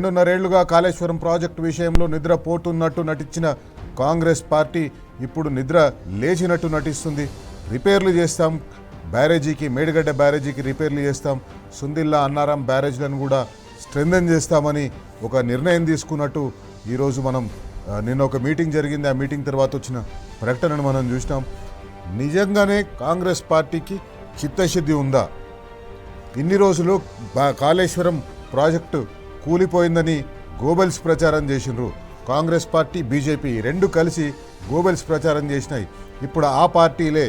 రెండున్నరేళ్లుగా Kaleshwaram project విషయంలో నిద్రపోతున్నట్టు నటించిన Congress party ఇప్పుడు నిద్ర లేచినట్టు నటిస్తుంది. రిపేర్లు చేస్తాం, బ్యారేజీకి మేడిగడ్డ బ్యారేజీకి రిపేర్లు చేస్తాం, సుందిల్లా అన్నారం బ్యారేజ్లను కూడా స్ట్రెంథెన్ చేస్తామని ఒక నిర్ణయం తీసుకున్నట్టు ఈరోజు మనం నిన్న ఒక మీటింగ్ జరిగింది. ఆ మీటింగ్ తర్వాత వచ్చిన ప్రకటనను మనం చూసినాం. నిజంగానే కాంగ్రెస్ పార్టీకి చిత్తశుద్ధి ఉందా? ఇన్ని రోజులు కాళేశ్వరం ప్రాజెక్టు కూలిపోయిందని గోబెల్స్ ప్రచారం చేసినారు. కాంగ్రెస్ పార్టీ బీజేపీ రెండు కలిసి గోబెల్స్ ప్రచారం చేసినాయి. ఇప్పుడు ఆ పార్టీలే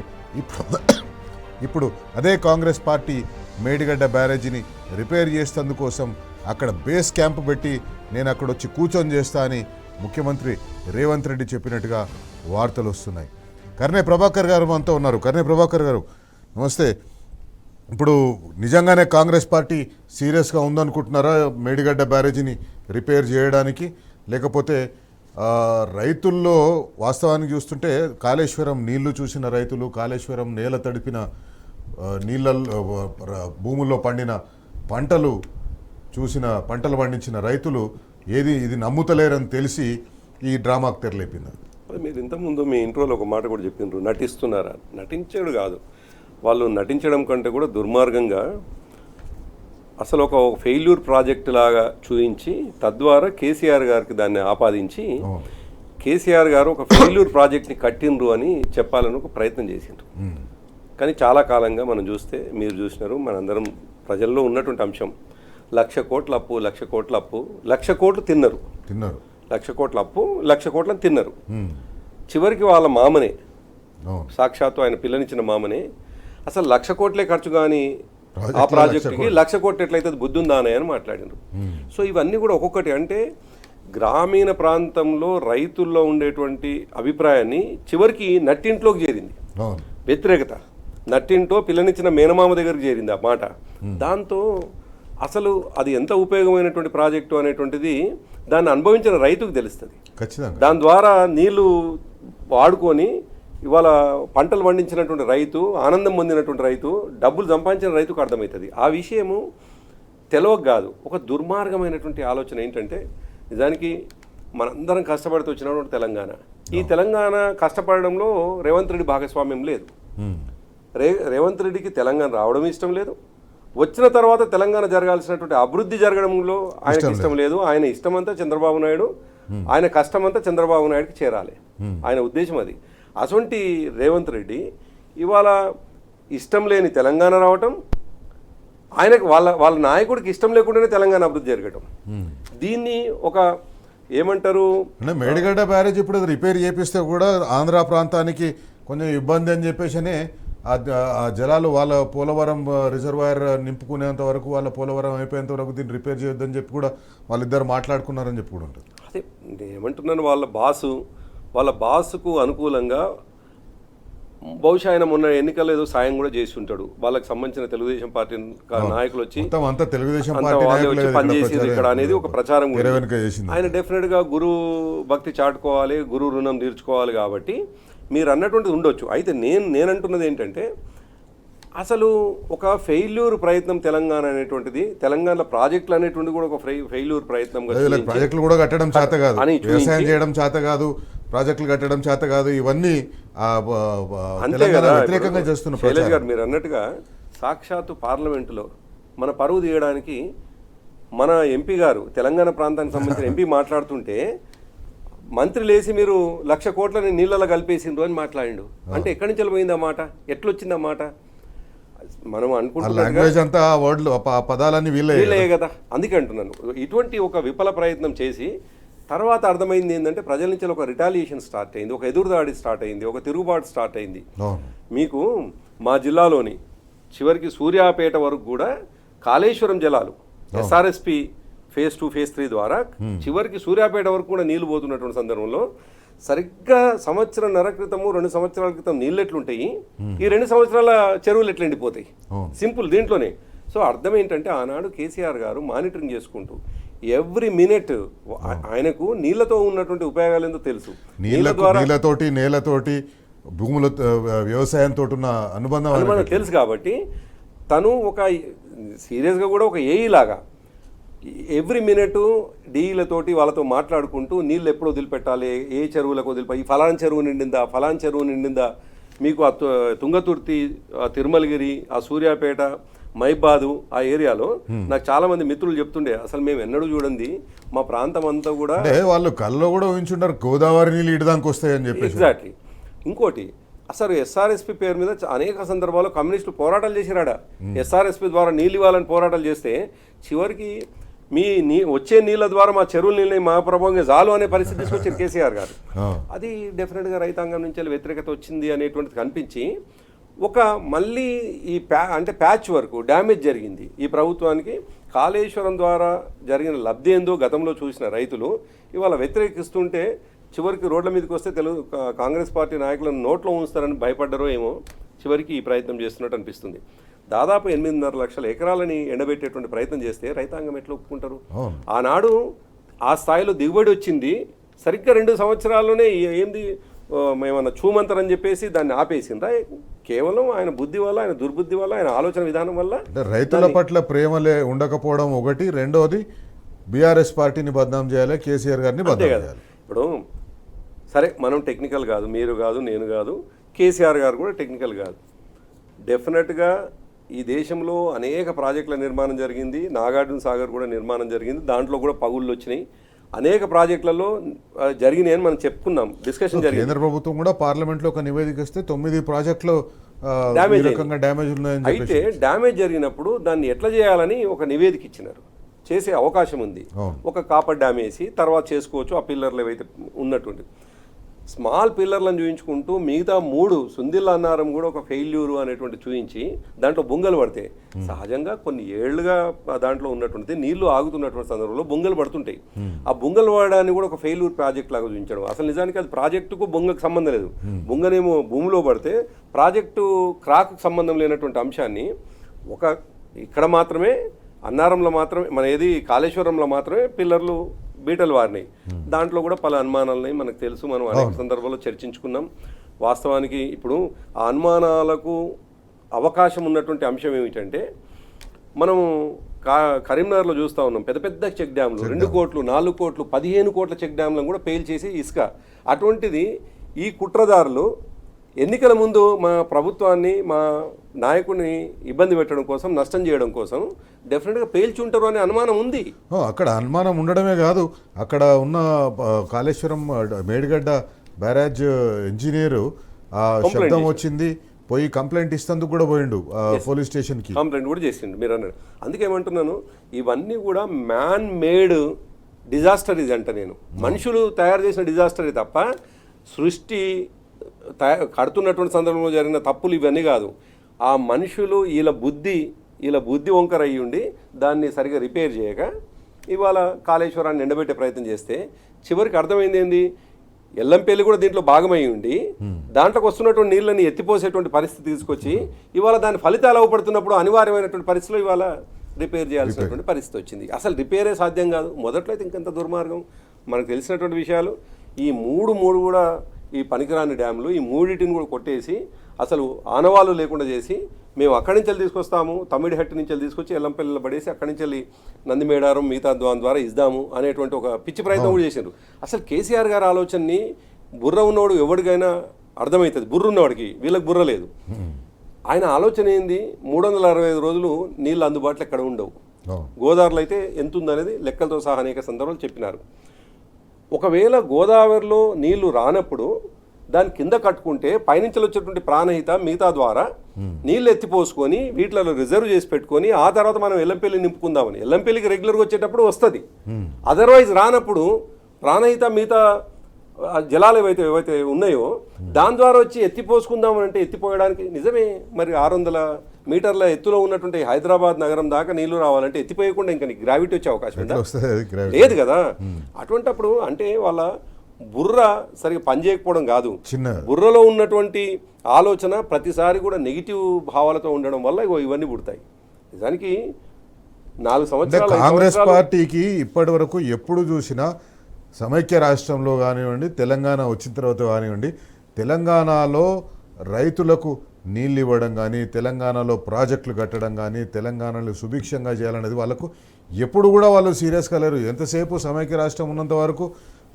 ఇప్పుడు అదే కాంగ్రెస్ పార్టీ మేడిగడ్డ బ్యారేజీని రిపేర్ చేసేందుకోసం అక్కడ బేస్ క్యాంప్ పెట్టి నేను అక్కడ వచ్చి కూర్చొని చేస్తా అని ముఖ్యమంత్రి రేవంత్ రెడ్డి చెప్పినట్టుగా వార్తలు వస్తున్నాయి. కర్నే ప్రభాకర్ గారు మనతో ఉన్నారు. కర్నే ప్రభాకర్ గారు నమస్తే. ఇప్పుడు నిజంగానే కాంగ్రెస్ పార్టీ సీరియస్గా ఉందనుకుంటున్నారా మేడిగడ్డ బ్యారేజీని రిపేర్ చేయడానికి? లేకపోతే రైతుల్లో వాస్తవానికి చూస్తుంటే కాళేశ్వరం నీళ్లు చూసిన రైతులు, కాళేశ్వరం నేల తడిపిన నీళ్ళ భూముల్లో పండిన పంటలు చూసిన, పంటలు పండించిన రైతులు ఇది నమ్ముతలేరని తెలిసి ఈ డ్రామాకు తెరలేపింది. మీరు ఇంతకుముందు మీ ఇంట్రోలో ఒక మాట కూడా చెప్పిండ్రు, నటిస్తున్నారా? నటించాడు కాదు, వాళ్ళు నటించడం కంటే కూడా దుర్మార్గంగా అసలు ఒక ఫెయిల్యూర్ ప్రాజెక్ట్ లాగా చూపించి తద్వారా కేసీఆర్ గారికి దాన్ని ఆపాదించి కేసీఆర్ గారు ఒక ఫెయిల్యూర్ ప్రాజెక్ట్ని కట్టిండ్రు అని చెప్పాలని ఒక ప్రయత్నం చేసిండ్రు. కానీ చాలా కాలంగా మనం చూస్తే, మీరు చూసినారు, మనందరం ప్రజల్లో ఉన్నటువంటి అంశం 1,00,000 కోట్ల అప్పు, 1,00,000 కోట్ల అప్పు, 1,00,000 కోట్లు తిన్నారు 1,00,000 కోట్ల అప్పు, 1,00,000 కోట్లను తిన్నారు. చివరికి వాళ్ళ మామనే, సాక్షాత్తు ఆయన పిల్లనిచ్చిన మామనే అసలు 1,00,000 కోట్లే ఖర్చు కానీ ఆ ప్రాజెక్టుకి 1,00,000 కోట్లు ఎట్లయితే బుద్ధి ఉందానే అని మాట్లాడినారు. సో ఇవన్నీ కూడా ఒక్కొక్కటి అంటే గ్రామీణ ప్రాంతంలో రైతుల్లో ఉండేటువంటి అభిప్రాయాన్ని చివరికి నట్టింట్లోకి చేరింది వ్యతిరేకత. నట్టింటో పిల్లనిచ్చిన మేనమామ దగ్గరికి చేరింది ఆ మాట. దాంతో అసలు అది ఎంత ఉపయోగమైనటువంటి ప్రాజెక్టు అనేటువంటిది దాన్ని అనుభవించిన రైతుకు తెలుస్తుంది. దాని ద్వారా నీళ్లు వాడుకొని ఇవాళ పంటలు పండించినటువంటి రైతు, ఆనందం పొందినటువంటి రైతు, డబ్బులు సంపాదించిన రైతుకు అర్థమవుతుంది. ఆ విషయము తెలవక కాదు, ఒక దుర్మార్గమైనటువంటి ఆలోచన ఏంటంటే, నిజానికి మనందరం కష్టపడుతూ వచ్చినటువంటి తెలంగాణ, ఈ తెలంగాణ కష్టపడడంలో రేవంత్ రెడ్డి భాగస్వామ్యం లేదు. రేవంత్ రెడ్డికి తెలంగాణ రావడం ఇష్టం లేదు, వచ్చిన తర్వాత తెలంగాణ జరగాల్సినటువంటి అభివృద్ధి జరగడంలో ఆయనకి ఇష్టం లేదు. ఆయన ఇష్టమంతా చంద్రబాబు నాయుడు, ఆయన కష్టమంతా చంద్రబాబు నాయుడుకి చేరాలి, ఆయన ఉద్దేశం అది. అటువంటి రేవంత్ రెడ్డి ఇవాళ ఇష్టం లేని తెలంగాణ రావటం, ఆయనకు వాళ్ళ నాయకుడికి ఇష్టం లేకుండానే తెలంగాణ అభివృద్ధి జరగటం, దీన్ని ఒక ఏమంటారు, మేడిగడ్డ బ్యారేజ్ ఇప్పుడు రిపేర్ చేపిస్తే కూడా ఆంధ్ర ప్రాంతానికి కొంచెం ఇబ్బంది అని చెప్పేసి ఆ జలాలు వాళ్ళ పోలవరం రిజర్వాయర్ నింపుకునేంత వరకు, వాళ్ళ పోలవరం అయిపోయేంత వరకు దీన్ని రిపేర్ చేయొద్దని చెప్పి కూడా వాళ్ళిద్దరు మాట్లాడుకున్నారని చెప్పి కూడా ఉంటుంది. అదే ఏమంటున్నాను, వాళ్ళ బాసుకు అనుకూలంగా బహుశా ఆయన మొన్న ఎన్నికల్లో ఏదో సాయం కూడా చేసి ఉంటాడు. వాళ్ళకి సంబంధించిన తెలుగుదేశం పార్టీ నాయకులు వచ్చి పనిచేసేది ఇక్కడ అనేది ఒక ప్రచారం. ఆయన డెఫినెట్ గా గురు భక్తి చాటుకోవాలి, గురు రుణం తీర్చుకోవాలి. కాబట్టి మీరు అన్నటువంటిది ఉండొచ్చు. అయితే నేనంటున్నది ఏంటంటే, అసలు ఒక ఫెయిల్యూర్ ప్రయత్నం తెలంగాణ అనేటువంటిది, తెలంగాణ ప్రాజెక్టులు అనేటువంటిది కూడా ఒక ఫెయిల్యూర్ ప్రయత్నం, ప్రాజెక్టులు కూడా కట్టడం చేత కాదు, వ్యవసాయం చేయడం చేత కాదు, ప్రాజెక్టులు కట్టడం చేత కాదు, ఇవన్నీ అంతే కదా వ్యతిరేకంగా చేస్తున్న శైలేష్ గారు మీరు అన్నట్టుగా. సాక్షాత్తు పార్లమెంటులో మన పరువు తీయడానికి మన ఎంపీ గారు, తెలంగాణ ప్రాంతానికి సంబంధించిన ఎంపీ మాట్లాడుతుంటే మంత్రి లేసి మీరు 1,00,000 కోట్లని నీళ్ళలో కలిపేసిండ్రు అని మాట్లాడిండు. అంటే ఎక్కడి నుంచి వెళ్ళిపోయింది ఆ మాట, ఎట్లొచ్చింది ఆ మాట? మనం అనుకుంటున్నాం వీళ్ళే కదా. అందుకే అంటున్నాను, ఇటువంటి ఒక విఫల ప్రయత్నం చేసి తర్వాత అర్థమైంది ఏంటంటే, ప్రజల నుంచి ఒక రిటాలియేషన్ స్టార్ట్ అయింది, ఒక ఎదురుదాడి స్టార్ట్ అయింది, ఒక తిరుగుబాటు స్టార్ట్ అయింది. మీకు మా జిల్లాలోని చివరికి సూర్యాపేట వరకు కూడా కాళేశ్వరం జలాలు ఎస్ఆర్ఎస్పి ఫేజ్ 2, ఫేజ్ 3 ద్వారా చివరికి సూర్యాపేట వరకు కూడా నీళ్లు పోతున్నటువంటి సందర్భంలో సరిగ్గా 1.5 సంవత్సరాల క్రితము, 2 సంవత్సరాల క్రితం నీళ్ళు ఎట్లుంటాయి, ఈ 2 సంవత్సరాల చెరువులు ఎట్లా ఎండిపోతాయి, సింపుల్ దీంట్లోనే. సో అర్థం ఏంటంటే, ఆనాడు కేసీఆర్ గారు మానిటరింగ్ చేసుకుంటూ ఎవ్రీ మినిట్ ఆయనకు నీళ్లతో ఉన్నటువంటి ఉపయోగాలు ఏందో తెలుసు. నీళ్ళతోటి, నేలతోటి, భూముల వ్యవసాయంతో ఉన్న అనుబంధం తెలుసు. కాబట్టి తను ఒక సీరియస్గా కూడా ఒక ఏఈ లాగా ఎవ్రీ మినిట్ డీలతోటి వాళ్ళతో మాట్లాడుకుంటూ నీళ్ళు ఎప్పుడు వదిలిపెట్టాలి, ఏ చెరువులకు వదిలిపెట్టాలి, ఈ ఫలాన్ చెరువు నిండిందా, ఫలాన్ చెరువు నిండిందా, మీకు ఆ తుంగతుర్తి, ఆ తిరుమలగిరి, ఆ సూర్యాపేట, మైబాదు ఆ ఏరియాలో నాకు చాలా మంది మిత్రులు చెప్తుండే అసలు మేము ఎన్నడూ చూడండి మా ప్రాంతం అంతా కూడా వాళ్ళు కల్లో కూడా ఊహించుంటారు గోదావరి నీళ్ళు ఇడదానికి వస్తాయని చెప్పి. ఎగ్జాక్ట్లీ. ఇంకోటి అసలు ఎస్ఆర్ఎస్పి పేరు మీద అనేక సందర్భాల్లో కమ్యూనిస్టులు పోరాటాలు చేసిరాడా. ఎస్ఆర్ఎస్పి ద్వారా నీళ్ళు ఇవ్వాలని పోరాటాలు చేస్తే చివరికి వచ్చే నీళ్ళ ద్వారా మా చెరువుల నీళ్ళని మా ప్రభావంగా చాలు అనే పరిస్థితి తీసుకొచ్చారు కేసీఆర్ గారు. అది డెఫినెట్గా రైతాంగం నుంచి వ్యతిరేకత వచ్చింది అనేటువంటిది కనిపించి మళ్ళీ ఈ అంటే ప్యాచ్ వర్క్ డ్యామేజ్ జరిగింది ఈ ప్రభుత్వానికి. కాళేశ్వరం ద్వారా జరిగిన లబ్ధి ఏందో గతంలో చూసిన రైతులు ఇవాళ వ్యతిరేకిస్తుంటే చివరికి రోడ్ల మీదకి వస్తే కాంగ్రెస్ పార్టీ నాయకులను నోట్లో ఉంచుతారని భయపడ్డారో ఏమో చివరికి ఈ ప్రయత్నం చేస్తున్నట్టు అనిపిస్తుంది. దాదాపు 8.5 లక్షల ఎకరాలని ఎండబెట్టేటువంటి ప్రయత్నం చేస్తే రైతాంగం ఎట్లా ఒప్పుకుంటారు? ఆనాడు ఆ స్థాయిలో దిగుబడి వచ్చింది, సరిగ్గా 2 సంవత్సరాల్లోనే ఏంది మేమన్నా చూమంతరని చెప్పేసి దాన్ని ఆపేసిందా? కేవలం ఆయన బుద్ధి వల్ల, ఆయన దుర్బుద్ధి వల్ల, ఆయన ఆలోచన విధానం వల్ల. రైతుల పట్ల ప్రేమలే ఉండకపోవడం ఒకటి, రెండోది బీఆర్ఎస్ పార్టీని బద్నాం చేయాలి, కేసీఆర్ గారిని బద్నాం చేయాలి. ఇప్పుడు సరే మనం టెక్నికల్ కాదు, మీరు కాదు, నేను కాదు, కేసీఆర్ గారు కూడా టెక్నికల్ కాదు. డెఫినెట్గా ఈ దేశంలో అనేక ప్రాజెక్టుల నిర్మాణం జరిగింది, నాగార్జున సాగర్ కూడా నిర్మాణం జరిగింది, దాంట్లో కూడా పగుళ్ళు వచ్చినాయి, అనేక ప్రాజెక్టులలో జరిగినాయి అని మనం చెప్పుకున్నాం, డిస్కషన్ జరిగింది. కేంద్ర ప్రభుత్వం కూడా పార్లమెంట్లో ఒక నివేదిక ఇస్తే 9 ప్రాజెక్టులు డ్యామేజ్ ఉన్నాయని. అయితే డ్యామేజ్ జరిగినప్పుడు దాన్ని ఎట్లా చేయాలని ఒక నివేదిక ఇచ్చినారు, చేసే అవకాశం ఉంది. ఒక కాపర్ డ్యామ్ వేసి తర్వాత చేసుకోవచ్చు ఆ పిల్లర్లు ఏవైతే ఉన్నటువంటి స్మాల్ పిల్లర్లను చూపించుకుంటూ మిగతా 3 సుందిల్ల అన్నారం కూడా ఒక ఫెయిల్యూరు అనేటువంటి చూపించి దాంట్లో బొంగలు పడితే సహజంగా కొన్ని ఏళ్లుగా దాంట్లో ఉన్నటువంటి నీళ్లు ఆగుతున్నటువంటి సందర్భంలో బొంగలు పడుతుంటాయి. ఆ బొంగలు పడడానికి కూడా ఒక ఫెయిల్యూర్ ప్రాజెక్ట్ లాగా చూపించడం. అసలు నిజానికి అది ప్రాజెక్టుకు బొంగకు సంబంధం లేదు. బొంగనేమో భూమిలో పడితే ప్రాజెక్టు క్రాక్కు సంబంధం లేనటువంటి అంశాన్ని ఇక్కడ మాత్రమే అన్నారంలో మాత్రమే మన కాళేశ్వరంలో మాత్రమే పిల్లర్లు బీటలు వారినాయి. దాంట్లో కూడా పలు అనుమానాలని మనకు తెలుసు, మనం అనేక సందర్భాల్లో చర్చించుకున్నాం. వాస్తవానికి ఇప్పుడు ఆ అనుమానాలకు అవకాశం ఉన్నటువంటి అంశం ఏమిటంటే మనము కరీంనగర్లో చూస్తూ ఉన్నాం పెద్ద పెద్ద చెక్ డ్యామ్లు 2 కోట్లు 4 కోట్లు 15 కోట్ల చెక్ డ్యామ్లను కూడా పేల్ చేసి ఇసుక. అటువంటిది ఈ కుట్రదారులు ఎన్నికల ముందు మా ప్రభుత్వాన్ని, మా నాయకుడిని ఇబ్బంది పెట్టడం కోసం, నష్టం చేయడం కోసం డెఫినెట్గా పేల్చుంటారు అనే అనుమానం ఉంది. అక్కడ అనుమానం ఉండడమే కాదు, అక్కడ ఉన్న కాళేశ్వరం మేడిగడ్డ బ్యారేజ్ ఇంజనీరు శబ్దం వచ్చింది పోయి కంప్లైంట్ ఇస్తేందుకు కూడా పోయిండు పోలీస్ స్టేషన్కి, కంప్లైంట్ కూడా చేసిండు మీరు అన్నారు. అందుకే ఏమంటున్నాను, ఇవన్నీ కూడా మ్యాన్ మేడ్ డిజాస్టరీస్ అంట నేను. మనుషులు తయారు చేసిన డిజాస్టరీ తప్ప సృష్టి కడుతున్నటువంటి సందర్భంలో జరిగిన తప్పులు ఇవన్నీ కాదు. ఆ మనుషులు వీళ్ళ బుద్ధి వంకర అయ్యి ఉండి దాన్ని సరిగా రిపేర్ చేయక ఇవాళ కాళేశ్వరాన్ని ఎండబెట్టే ప్రయత్నం చేస్తే చివరికి అర్థమైంది ఏంది, ఎల్లంపల్లి కూడా దీంట్లో భాగమై ఉండి దాంట్లోకి వస్తున్నటువంటి నీళ్ళని ఎత్తిపోసేటువంటి పరిస్థితి తీసుకొచ్చి ఇవాళ దాని ఫలితాలు అవపడుతున్నప్పుడు అనివార్యమైనటువంటి పరిస్థితిలో ఇవాళ రిపేర్ చేయాల్సినటువంటి పరిస్థితి వచ్చింది. అసలు రిపేరే సాధ్యం కాదు. మొదట్లో అయితే ఇంకెంత దుర్మార్గం. మనకు తెలిసినటువంటి విషయాలు ఈ మూడు కూడా ఈ పనికిరాని డ్యాములు, ఈ మూడింటిని కూడా కొట్టేసి అసలు ఆనవాళ్ళు లేకుండా చేసి మేము అక్కడి నుంచి తీసుకొస్తాము, తమిడిహట్టి నుంచి తీసుకొచ్చి ఎల్లంపల్లిలో పడేసి అక్కడి నుంచి నందిమేడారం మిగతా ద్వారా ఇద్దాము అనేటువంటి ఒక పిచ్చి ప్రయత్నం కూడా చేశారు. అసలు కేసీఆర్ గారి ఆలోచనని బుర్ర ఉన్నవాడు ఎవరికైనా అర్థమవుతుంది, బుర్ర ఉన్నవాడికి, వీళ్ళకి బుర్ర లేదు. ఆయన ఆలోచన ఏంది, 365 రోజులు నీళ్ళు అందుబాటులో ఎక్కడ ఉండవు. గోదావరిలో అయితే ఎంత ఉందనేది లెక్కలతో సహా అనేక సందర్భాలు చెప్పినారు. ఒకవేళ గోదావరిలో నీళ్లు రానప్పుడు దాని కింద కట్టుకుంటే పైనుంచి వచ్చేటువంటి ప్రాణహిత మిగతా ద్వారా నీళ్ళు ఎత్తిపోసుకొని వీటిలో రిజర్వ్ చేసి పెట్టుకొని ఆ తర్వాత మనం ఎల్లంపల్లి నింపుకుందామని. ఎల్లంపల్లికి రెగ్యులర్గా వచ్చేటప్పుడు వస్తుంది, అదర్వైజ్ రానప్పుడు ప్రాణహిత మిగతా జలాలు ఏవైతే ఉన్నాయో దాని ద్వారా వచ్చి ఎత్తిపోసుకుందామని అంటే ఎత్తిపోయడానికి నిజమే మరి 600 మీటర్ల ఎత్తులో ఉన్నటువంటి హైదరాబాద్ నగరం దాకా నీళ్లు రావాలంటే ఎత్తిపోయకుండా ఇంకా గ్రావిటీ వచ్చే అవకాశం లేదు కదా. అటువంటిప్పుడు అంటే వాళ్ళ బుర్ర సరిగా పనిచేయకపోవడం కాదు, బుర్రలో ఉన్నటువంటి ఆలోచన ప్రతిసారి కూడా నెగిటివ్ భావాలతో ఉండడం వల్ల ఇవన్నీ పుడతాయి. నిజానికి 4 సంవత్సరాలు కాంగ్రెస్ పార్టీకి ఇప్పటి వరకు ఎప్పుడు చూసినా సమైక్య రాష్ట్రంలో కానివ్వండి, తెలంగాణ వచ్చిన తర్వాత కానివ్వండి, తెలంగాణలో రైతులకు నీళ్ళు ఇవ్వడం కానీ, తెలంగాణలో ప్రాజెక్టులు కట్టడం కానీ, తెలంగాణలో సుభిక్షంగా చేయాలనేది వాళ్ళకు ఎప్పుడు కూడా వాళ్ళు సీరియస్గా లేరు. ఎంతసేపు సమైక్య రాష్ట్రం ఉన్నంత వరకు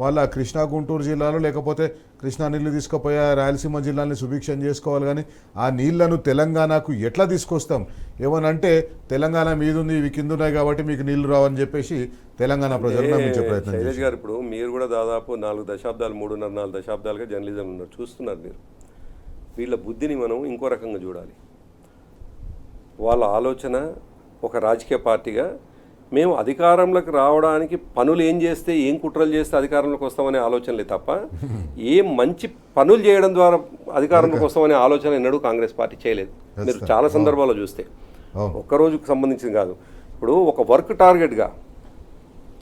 వాళ్ళ కృష్ణా గుంటూరు జిల్లాలో లేకపోతే కృష్ణా నీళ్లు తీసుకుపోయే రాయలసీమ జిల్లాని సుభిక్షం చేసుకోవాలి, కానీ ఆ నీళ్లను తెలంగాణకు ఎట్లా తీసుకొస్తాం, ఏమనంటే తెలంగాణ మీద ఉంది ఇవి కింద ఉన్నాయి కాబట్టి మీకు నీళ్లు రావని చెప్పేసి తెలంగాణ ప్రజలు నమ్మించే ప్రయత్నం శైలజ్ చేశారు. గారు, ఇప్పుడు మీరు కూడా దాదాపు 4 దశాబ్దాలు 3.5-4 దశాబ్దాలుగా జర్నలిజం ఉన్నారు, చూస్తున్నారు మీరు. వీళ్ళ బుద్ధిని మనం ఇంకో రకంగా చూడాలి. వాళ్ళ ఆలోచన ఒక రాజకీయ పార్టీగా మేము అధికారంలోకి రావడానికి పనులు ఏం చేస్తే, ఏం కుట్రలు చేస్తే అధికారంలోకి వస్తామనే ఆలోచనలే తప్ప ఏం మంచి పనులు చేయడం ద్వారా అధికారంలోకి వస్తామనే ఆలోచన ఎన్నడూ కాంగ్రెస్ పార్టీ చేయలేదు. మీరు చాలా సందర్భాల్లో చూస్తే ఒక్కరోజుకు సంబంధించింది కాదు. ఇప్పుడు ఒక వర్క్ టార్గెట్గా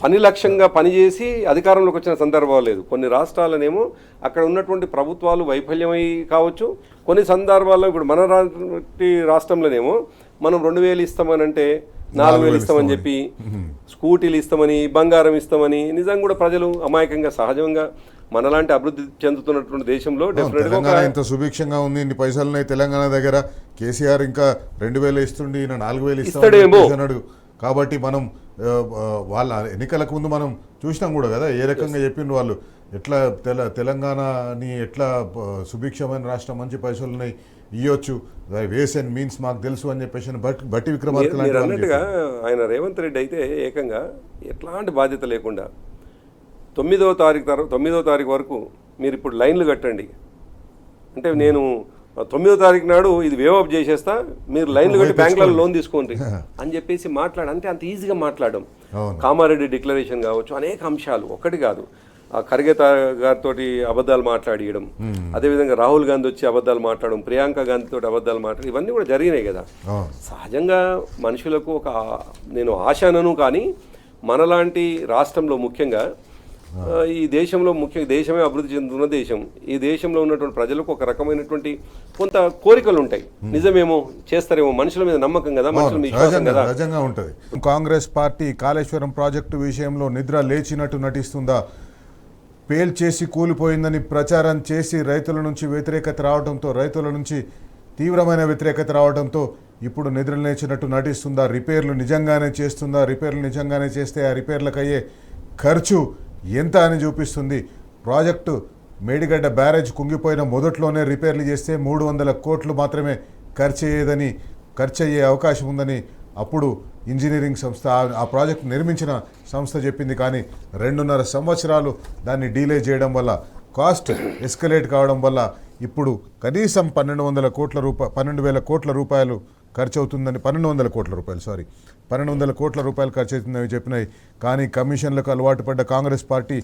పని లక్ష్యంగా పనిచేసి అధికారంలోకి వచ్చిన సందర్భాలు లేదు. కొన్ని రాష్ట్రాలనేమో అక్కడ ఉన్నటువంటి ప్రభుత్వాలు వైఫల్యమై కావచ్చు, కొన్ని సందర్భాల్లో ఇప్పుడు మన రాష్ట్రంలోనేమో మనం 2,000 ఇస్తామని అంటే 4,000 ఇస్తామని చెప్పి, స్కూటీలు ఇస్తామని, బంగారం ఇస్తామని, నిజంగా కూడా ప్రజలు అమాయకంగా సహజంగా మనలాంటి అభివృద్ధి చెందుతున్నటువంటి దేశంలో తెలంగాణ ఇంత సుభిక్షంగా ఉంది, ఇన్ని పైసలున్నాయి తెలంగాణ దగ్గర, కేసీఆర్ ఇంకా 2,000 ఇస్తుండి, 4,000 ఇస్తాడు. కాబట్టి మనం వాళ్ళ ఎన్నికలకు ముందు మనం చూసినాం కూడా కదా ఏ రకంగా చెప్పిండ్రు వాళ్ళు, ఎట్లా తెలంగాణని ఎట్లా సుభిక్షమైన రాష్ట్రం, మంచి పైసలు ఉన్నాయి, ఇవ్వచ్చు, వేస్ అండ్ మీన్స్ మాకు తెలుసు అని చెప్పేసి బట్టి విక్రమార్క అన్నట్టుగా ఆయన రేవంత్ రెడ్డి అయితే ఏకంగా ఎట్లాంటి బాధ్యత లేకుండా 9వ తారీఖు వరకు మీరు ఇప్పుడు లైన్లు కట్టండి అంటే నేను 9వ తారీఖు నాడు ఇది వేవ్ అప్ చేసేస్తా, మీరు లైన్లు కట్టి బ్యాంకులలో లోన్ తీసుకోండి అని చెప్పేసి అంటే అంత ఈజీగా మాట్లాడడం. కామారెడ్డి డిక్లరేషన్ కావచ్చు, అనేక అంశాలు, ఒకటి కాదు. ఖర్గే గారితో అబద్ధాలు మాట్లాడియడం, అదేవిధంగా రాహుల్ గాంధీ వచ్చి అబద్ధాలు మాట్లాడడం, ప్రియాంక గాంధీతో అబద్ధాలు మాట్లాడడం, ఇవన్నీ కూడా జరిగినాయి కదా. సహజంగా మనుషులకు నేను ఆశానను, కానీ మనలాంటి రాష్ట్రంలో ముఖ్యంగా ఈ దేశంలో దేశమే అభివృద్ధి చెందుతున్న దేశం. ఈ దేశంలో ఉన్నటువంటి ప్రజలకు ఒక రకమైనటువంటి కొంత కోరికలు ఉంటాయి, నిజమేమో చేస్తారేమో, మనుషుల మీద నమ్మకం కదా, మనుషుల మీద విశ్వాసం కదా, నిజంగా ఉంటుంది. కాంగ్రెస్ పార్టీ కాళేశ్వరం ప్రాజెక్టు విషయంలో నిద్ర లేచినట్టు నటిస్తుందా? పేల్చేసి కూలిపోయిందని ప్రచారం చేసి రైతుల నుంచి వ్యతిరేకత రావడంతో, రైతుల నుంచి తీవ్రమైన వ్యతిరేకత రావడంతో ఇప్పుడు నిద్ర లేచినట్టు నటిస్తుందా? రిపేర్లు నిజంగానే చేస్తుందా? రిపేర్లు నిజంగానే చేస్తే ఆ రిపేర్లకు అయ్యే ఖర్చు ఎంత అని చూపిస్తుంది. ప్రాజెక్టు మేడిగడ్డ బ్యారేజ్ కుంగిపోయిన మొదట్లోనే రిపేర్లు చేస్తే 300 కోట్లు మాత్రమే ఖర్చు అయ్యే అవకాశం ఉందని అప్పుడు ఇంజనీరింగ్ సంస్థ, ఆ ప్రాజెక్టు నిర్మించిన సంస్థ చెప్పింది. కానీ 2.5 సంవత్సరాలు దాన్ని డీలే చేయడం వల్ల, కాస్ట్ ఎస్కలేట్ కావడం వల్ల ఇప్పుడు కనీసం 12,000 కోట్ల రూపాయలు ఖర్చు అవుతుందని, 1,200 కోట్ల రూపాయలు, 1,200 కోట్ల రూపాయలు ఖర్చు అవుతుందని చెప్పినాయి. కానీ కమిషన్లకు అలవాటు పడ్డ కాంగ్రెస్ పార్టీ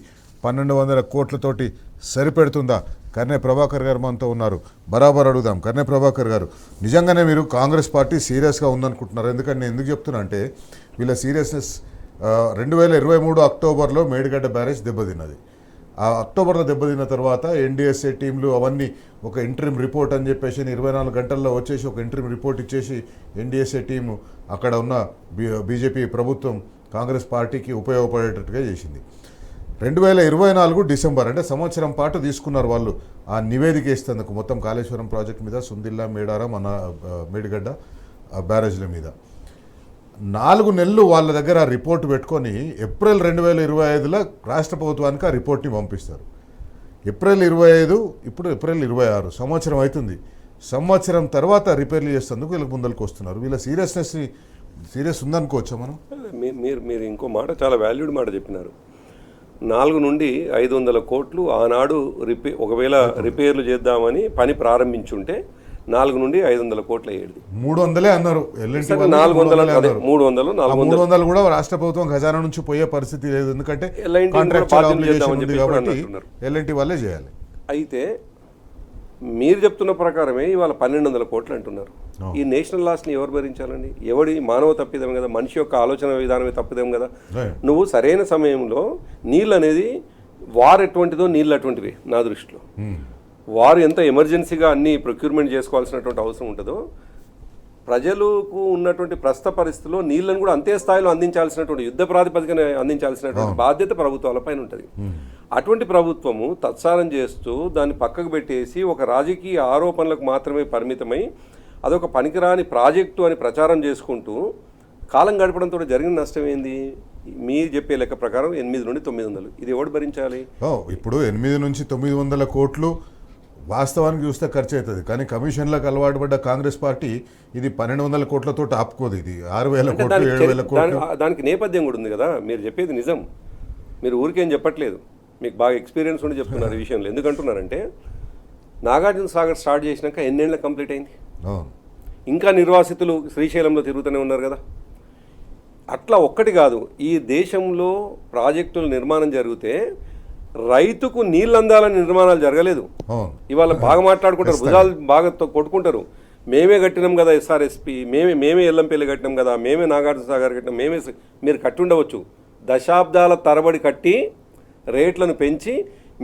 1,200 కోట్లతోటి సరిపెడుతుందా? కర్నె ప్రభాకర్ గారు మనతో ఉన్నారు, బరాబర్ అడుగుదాం. కర్నె ప్రభాకర్ గారు, నిజంగానే మీరు కాంగ్రెస్ పార్టీ సీరియస్గా ఉందనుకుంటున్నారు? ఎందుకంటే నేను ఎందుకు చెప్తున్నా అంటే వీళ్ళ సీరియస్నెస్ 2023 అక్టోబర్లో మేడిగడ్డ బ్యారేజ్ దెబ్బతిన్నది. ఆ అక్టోబర్లో దెబ్బతిన్న తర్వాత ఎన్డీఎస్ఏ టీంలు అవన్నీ ఒక ఇంటరిమ్ రిపోర్ట్ అని చెప్పేసి 24 గంటల్లో వచ్చేసి ఒక ఇంటరిమ్ రిపోర్ట్ ఇచ్చేసి ఎన్డీఎస్ఏ టీము అక్కడ ఉన్న బీజేపీ ప్రభుత్వం కాంగ్రెస్ పార్టీకి ఉపయోగపడేటట్టుగా చేసింది. 2024 డిసెంబర్, అంటే సంవత్సరం పాటు తీసుకున్నారు వాళ్ళు ఆ నివేదిక ఇస్తేందుకు మొత్తం కాళేశ్వరం ప్రాజెక్ట్ మీద, సుందిల్లా, మేడారం, మేడిగడ్డ బ్యారేజ్ల మీద. 4 నెలలు వాళ్ళ దగ్గర రిపోర్ట్ పెట్టుకొని ఏప్రిల్ 2025లో రాష్ట్ర ప్రభుత్వానికి ఆ రిపోర్ట్ని పంపిస్తారు. ఏప్రిల్ 25, ఇప్పుడు ఏప్రిల్ 26, సంవత్సరం అవుతుంది. సంవత్సరం తర్వాత రిపేర్లు చేసేందుకు వీళ్ళకి ముందరికి వస్తున్నారు. వీళ్ళ సీరియస్ ఉందనుకోవచ్చా మనం? మీరు ఇంకో మాట, చాలా వాల్యూడ్ మాట చెప్పినారు. 4 నుండి 500 కోట్లు ఆనాడు ఒకవేళ రిపేర్లు చేద్దామని పని ప్రారంభించుంటే 4 నుండి 500 కోట్ల అయ్యేది. 300 అన్నారు. 300 కూడా రాష్ట్ర ప్రభుత్వం ఖజానా నుంచి పోయే పరిస్థితి లేదు, ఎందుకంటే ఎల్ఎన్టీ వాళ్ళే చేయాలి. అయితే మీరు చెప్తున్న ప్రకారమే ఇవాళ 1,200 కోట్లు అంటున్నారు. ఈ నేషనల్ లాస్ని ఎవరు భరించాలండి? ఎవడి మానవ తప్పిదం కదా, మనిషి యొక్క ఆలోచన విధానమే తప్పిదం కదా. నువ్వు సరైన సమయంలో నీళ్ళు అనేది వారు ఎటువంటిదో నీళ్ళు అటువంటివి నా దృష్టిలో. వారు ఎంత ఎమర్జెన్సీగా అన్ని ప్రొక్యూర్మెంట్ చేసుకోవాల్సినటువంటి అవసరం ఉంటుందో, ప్రజలకు ఉన్నటువంటి ప్రస్తుత పరిస్థితుల్లో నీళ్లను కూడా అంతే స్థాయిలో అందించాల్సినటువంటి, యుద్ధ ప్రాతిపదికన అందించాల్సినటువంటి బాధ్యత ప్రభుత్వాలపైన ఉంటుంది. అటువంటి ప్రభుత్వము తత్సారం చేస్తూ దాన్ని పక్కకు పెట్టేసి ఒక రాజకీయ ఆరోపణలకు మాత్రమే పరిమితమై అదొక పనికిరాని ప్రాజెక్టు అని ప్రచారం చేసుకుంటూ కాలం గడపడంతో జరిగిన నష్టం ఏంది? మీరు చెప్పే లెక్క ప్రకారం 8 నుండి 900. ఇది ఎవడు భరించాలి? ఇప్పుడు 8 నుంచి 900 కోట్లు వాస్తవానికి చూస్తే ఖర్చు అవుతుంది, కానీ కమిషన్లకు అలవాటు పడ్డ కాంగ్రెస్ పార్టీ ఇది 1200 కోట్లతో ఆపుకోదు. ఇది 6000 కోట్లు 7000 కోట్లు. దానికి నేపథ్యం కూడా ఉంది కదా. మీరు చెప్పేది నిజం, మీరు ఊరికేం చెప్పట్లేదు, మీకు బాగా ఎక్స్పీరియన్స్ ఉండి చెప్తున్నారు ఈ విషయంలో. ఎందుకంటున్నారంటే నాగార్జున సాగర్ స్టార్ట్ చేసినాక ఎన్నేళ్ళ కంప్లీట్ అయింది, ఇంకా నిర్వాసితులు శ్రీశైలంలో తిరుగుతూనే ఉన్నారు కదా. అట్లా ఒక్కటి కాదు, ఈ దేశంలో ప్రాజెక్టుల నిర్మాణం జరిగితే రైతుకు నీళ్ళు అందాలని నిర్మాణాలు జరగలేదు. ఇవాళ బాగా మాట్లాడుకుంటారు, భుజాలు బాగా కొట్టుకుంటారు. మేమే కట్టినాం కదా ఎస్ఆర్ఎస్పి, మేమే ఎల్లంపల్లి కట్టినాం కదా, మేమే నాగార్జున సాగర్ కట్టినాం, మేమే. మీరు కట్టి ఉండవచ్చు, దశాబ్దాల తరబడి కట్టి రేట్లను పెంచి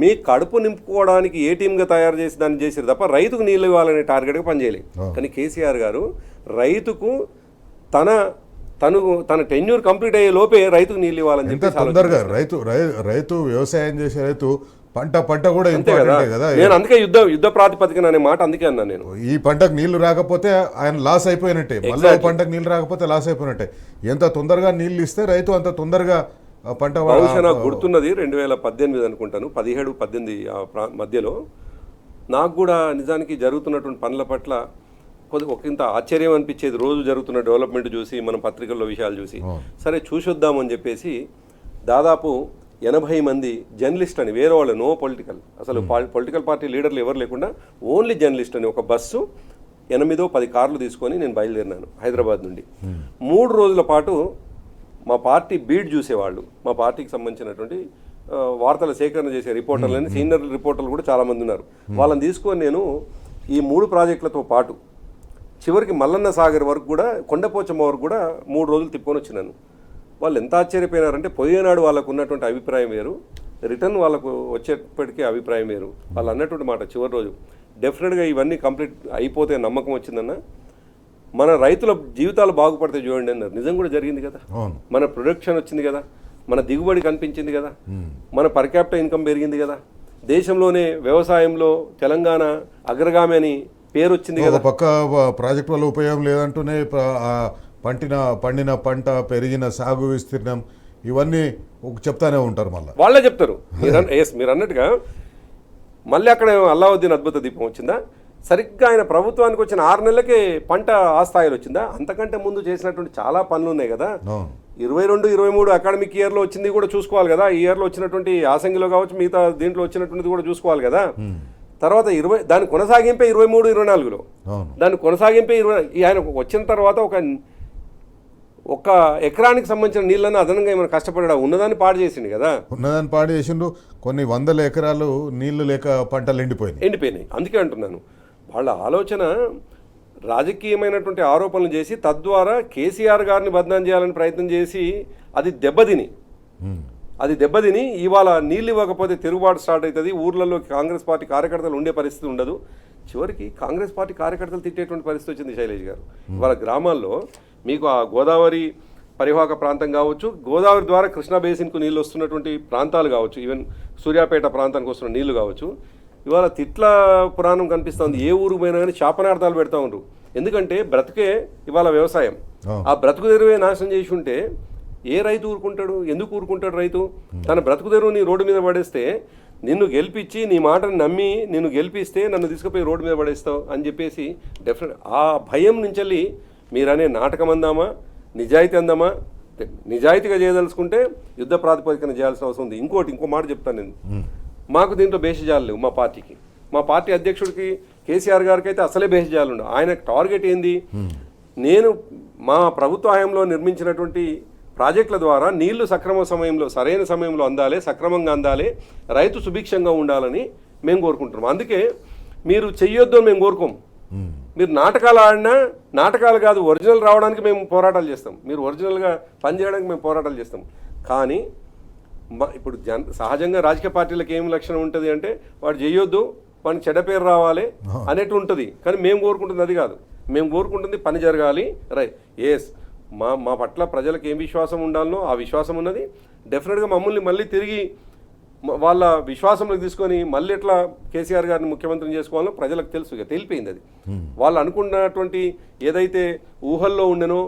మీ కడుపు నింపుకోవడానికి ఏటీఎంగా తయారు చేసి దాన్ని చేసారు తప్ప రైతుకు నీళ్ళు ఇవ్వాలనే టార్గెట్గా పనిచేయలేదు. కానీ కేసీఆర్ గారు రైతుకు తన టెన్యూర్ కంప్లీట్ అయ్యే లోపే రైతుకు నీళ్ళు ఇవ్వాలని చెప్పి తొందరగా రైతు వ్యవసాయం చేసే రైతు పంట కూడా ఇంపార్టెంట్ కదా. నేను అందుకే యుద్ధ ప్రాతిపదికన అనే మాట అందుకే అన్నా. నేను ఈ పంటకు నీళ్లు రాకపోతే ఆయన లాస్ అయిపోయినట్టే, మళ్ళీ పంటకు నీళ్లు రాకపోతే లాస్ అయిపోయినట్టే. ఎంత తొందరగా నీళ్లు ఇస్తే రైతు అంత తొందరగా పంట. బహుశా నాకు గుర్తున్నది 2018 అనుకుంటాను, 17-18 మధ్యలో నాకు కూడా నిజానికి జరుగుతున్నటువంటి పనుల పట్ల ఒకంత ఆశ్చర్యం అనిపించేది. రోజు జరుగుతున్న డెవలప్మెంట్ చూసి, మనం పత్రికల్లో విషయాలు చూసి సరే చూసొద్దామని చెప్పేసి దాదాపు 80 మంది జర్నలిస్ట్ అని, వేరే వాళ్ళు, నో పొలిటికల్, అసలు పొలిటికల్ పార్టీ లీడర్లు ఎవరు లేకుండా ఓన్లీ జర్నలిస్ట్ అని ఒక బస్సు 8-10 కార్లు తీసుకొని నేను బయలుదేరినాను హైదరాబాద్ నుండి. 3 రోజుల పాటు మా పార్టీ బీడ్ చూసేవాళ్ళు, మా పార్టీకి సంబంధించినటువంటి వార్తల సేకరణ చేసే రిపోర్టర్లని, సీనియర్ రిపోర్టర్లు కూడా చాలామంది ఉన్నారు. వాళ్ళని తీసుకొని నేను ఈ 3 ప్రాజెక్టులతో పాటు చివరికి మల్లన్న సాగర్ వరకు కూడా, కొండపోచమ్మ వరకు కూడా 3 రోజులు తిప్పుకొని వచ్చినాను. వాళ్ళు ఎంత ఆశ్చర్యపోయినారంటే పోయేనాడు వాళ్ళకు ఉన్నటువంటి అభిప్రాయం వేరు, రిటర్న్ వాళ్ళకు వచ్చేప్పటికీ అభిప్రాయం వేరు. వాళ్ళు అన్నటువంటి మాట చివరి రోజు, డెఫినెట్గా ఇవన్నీ కంప్లీట్ అయిపోతే నమ్మకం వచ్చిందన్న, మన రైతుల జీవితాలు బాగుపడితే చూడండి అన్నారు. నిజం కూడా జరిగింది కదా. మన ప్రొడక్షన్ వచ్చింది కదా, మన దిగుబడి కనిపించింది కదా, మన పర్ క్యాపిటల్ ఇన్కమ్ పెరిగింది కదా, దేశంలోనే వ్యవసాయంలో తెలంగాణ అగ్రగామి అని పేరు వచ్చింది కదా. పక్క ప్రాజెక్ట్ వల్ల ఉపయోగం లేదంటూనే పండిన పంట, పెరిగిన సాగు విస్తీర్ణం, ఇవన్నీ చెప్తానే ఉంటారు. మళ్ళీ వాళ్ళే చెప్తారు. మీరు అన్నట్టుగా మళ్ళీ అక్కడ అల్లావుద్దీన్ అద్భుత దీపం వచ్చిందా? సరిగ్గా ఆయన ప్రభుత్వానికి వచ్చిన 6 నెలలకే పంట ఆ స్థాయిలో వచ్చిందా? అంతకంటే ముందు చేసినటువంటి చాలా పనులు ఉన్నాయి కదా. 22-23 అకాడమిక్ ఇయర్లో వచ్చింది కూడా చూసుకోవాలి కదా. ఈ ఇయర్లో వచ్చినటువంటి యాసంగిలో కావచ్చు, మిగతా దీంట్లో వచ్చినటువంటిది కూడా చూసుకోవాలి కదా. తర్వాత దాని కొనసాగింపే 23-24లో, దాని కొనసాగింపే ఆయన వచ్చిన తర్వాత ఒక ఎకరానికి సంబంధించిన నీళ్ళని అదనంగా ఏమైనా కష్టపడా ఉన్నదాన్ని పాడు చేసిండు కదా. ఉన్నదాన్ని పాడు చేసిండు. కొన్ని 100 ఎకరాలు నీళ్లు లేక పంటలు ఎండిపోయినాయి. అందుకే అంటున్నాను, వాళ్ళ ఆలోచన రాజకీయమైనటువంటి ఆరోపణలు చేసి తద్వారా కేసీఆర్ గారిని బదనాం చేయాలని ప్రయత్నం చేసి అది దెబ్బతిని ఇవాళ నీళ్ళు ఇవ్వకపోతే తిరుగుబాటు స్టార్ట్ అవుతుంది. ఊర్లలో కాంగ్రెస్ పార్టీ కార్యకర్తలు ఉండే పరిస్థితి ఉండదు. చివరికి కాంగ్రెస్ పార్టీ కార్యకర్తలు తిట్టేటువంటి పరిస్థితి వచ్చింది శైలేష్ గారు. ఇవాళ గ్రామాల్లో మీకు ఆ గోదావరి పరివాహక ప్రాంతం కావచ్చు, గోదావరి ద్వారా కృష్ణా బేసిన్కు నీళ్ళు వస్తున్నటువంటి ప్రాంతాలు కావచ్చు, ఈవెన్ సూర్యాపేట ప్రాంతానికి వస్తున్న నీళ్లు కావచ్చు, ఇవాళ తిట్ల పురాణం కనిపిస్తుంది. ఏ ఊరు పోయినా కానీ శాపనార్థాలు పెడతా ఉండరు. ఎందుకంటే బ్రతుకే ఇవాళ వ్యవసాయం. ఆ బ్రతుకు తెరువే నాశనం చేసి ఉంటే ఏ రైతు ఊరుకుంటాడు? ఎందుకు ఊరుకుంటాడు రైతు? తన బ్రతుకు తెరువు నీ రోడ్డు మీద పడేస్తే, నిన్ను గెలిపించి నీ మాటను నమ్మి నిన్ను గెలిపిస్తే నన్ను తీసుకుపోయి రోడ్డు మీద పడేస్తావు అని చెప్పేసి డెఫినెట్ ఆ భయం నుంచి మీరనే నాటకం అందామా, నిజాయితీ అందామా? నిజాయితీగా చేయదలుచుకుంటే యుద్ధ ప్రాతిపదికన చేయాల్సిన అవసరం ఉంది. ఇంకో మాట చెప్తాను నేను, మాకు దీంట్లో భేషజాలు లేవు. మా పార్టీ అధ్యక్షుడికి కేసీఆర్ గారికి అయితే అసలే భేషజాలు ఉండవు. ఆయన టార్గెట్ ఏంది? నేను మా ప్రభుత్వ హయాంలో నిర్మించినటువంటి ప్రాజెక్టుల ద్వారా నీళ్లు సరైన సమయంలో అందాలి, సక్రమంగా అందాలి, రైతు సుభిక్షంగా ఉండాలని మేము కోరుకుంటున్నాం. అందుకే మీరు చెయ్యొద్దు అని మేము కోరుకోం. మీరు నాటకాలు ఆడినా, నాటకాలు కాదు, ఒరిజినల్ రావడానికి మేము పోరాటాలు చేస్తాం. మీరు ఒరిజినల్గా పనిచేయడానికి మేము పోరాటాలు చేస్తాం. కానీ ఇప్పుడు సహజంగా రాజకీయ పార్టీలకు ఏం లక్షణం ఉంటుంది అంటే, వాడు చేయొద్దు, వాడిని చెడ్డ పేరు రావాలి అనేట్టు ఉంటుంది. కానీ మేము కోరుకుంటుంది అది కాదు. మేము కోరుకుంటుంది పని జరగాలి. మా పట్ల ప్రజలకు ఏం విశ్వాసం ఉండాలనో ఆ విశ్వాసం ఉన్నది. డెఫినెట్గా మమ్మల్ని మళ్ళీ తిరిగి వాళ్ళ విశ్వాసంలోకి తీసుకొని మళ్ళీ ఎట్లా కేసీఆర్ గారిని ముఖ్యమంత్రిని చేసుకోవాలో ప్రజలకు తెలిపోయింది. అది వాళ్ళు అనుకున్నటువంటి ఏదైతే ఊహల్లో ఉండెనో,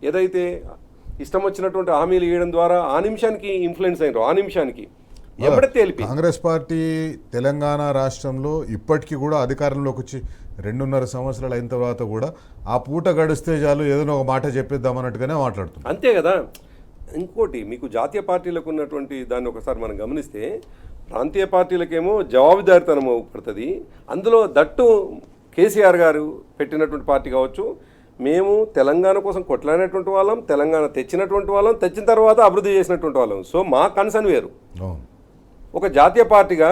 ఏదైతే ఇష్టం వచ్చినటువంటి హామీలు ఇవ్వడం ద్వారా ఆ నిమిషానికి ఇన్ఫ్లుయెన్స్ అయినారు, ఆ నిమిషానికి ఎప్పుడైతే తెలిపి కాంగ్రెస్ పార్టీ తెలంగాణ రాష్ట్రంలో ఇప్పటికీ కూడా అధికారంలోకి వచ్చి 2.5 సంవత్సరాలు అయిన తర్వాత కూడా ఆ పూట గడిస్తే చాలు ఏదైనా ఒక మాట చెప్పిద్దామన్నట్టుగానే మాట్లాడుతుంది. అంతే కదా. ఇంకోటి మీకు జాతీయ పార్టీలకు ఉన్నటువంటి దాన్ని ఒకసారి మనం గమనిస్తే ప్రాంతీయ పార్టీలకేమో జవాబుదారితనం పడుతుంది. అందులో దట్టు కేసీఆర్ గారు పెట్టినటువంటి పార్టీ కావచ్చు, మేము తెలంగాణ కోసం కొట్లాడినటువంటి వాళ్ళం, తెలంగాణ తెచ్చినటువంటి వాళ్ళం, తెచ్చిన తర్వాత అభివృద్ధి చేసినటువంటి వాళ్ళం. సో మా కన్సర్న్ వేరు. ఒక జాతీయ పార్టీగా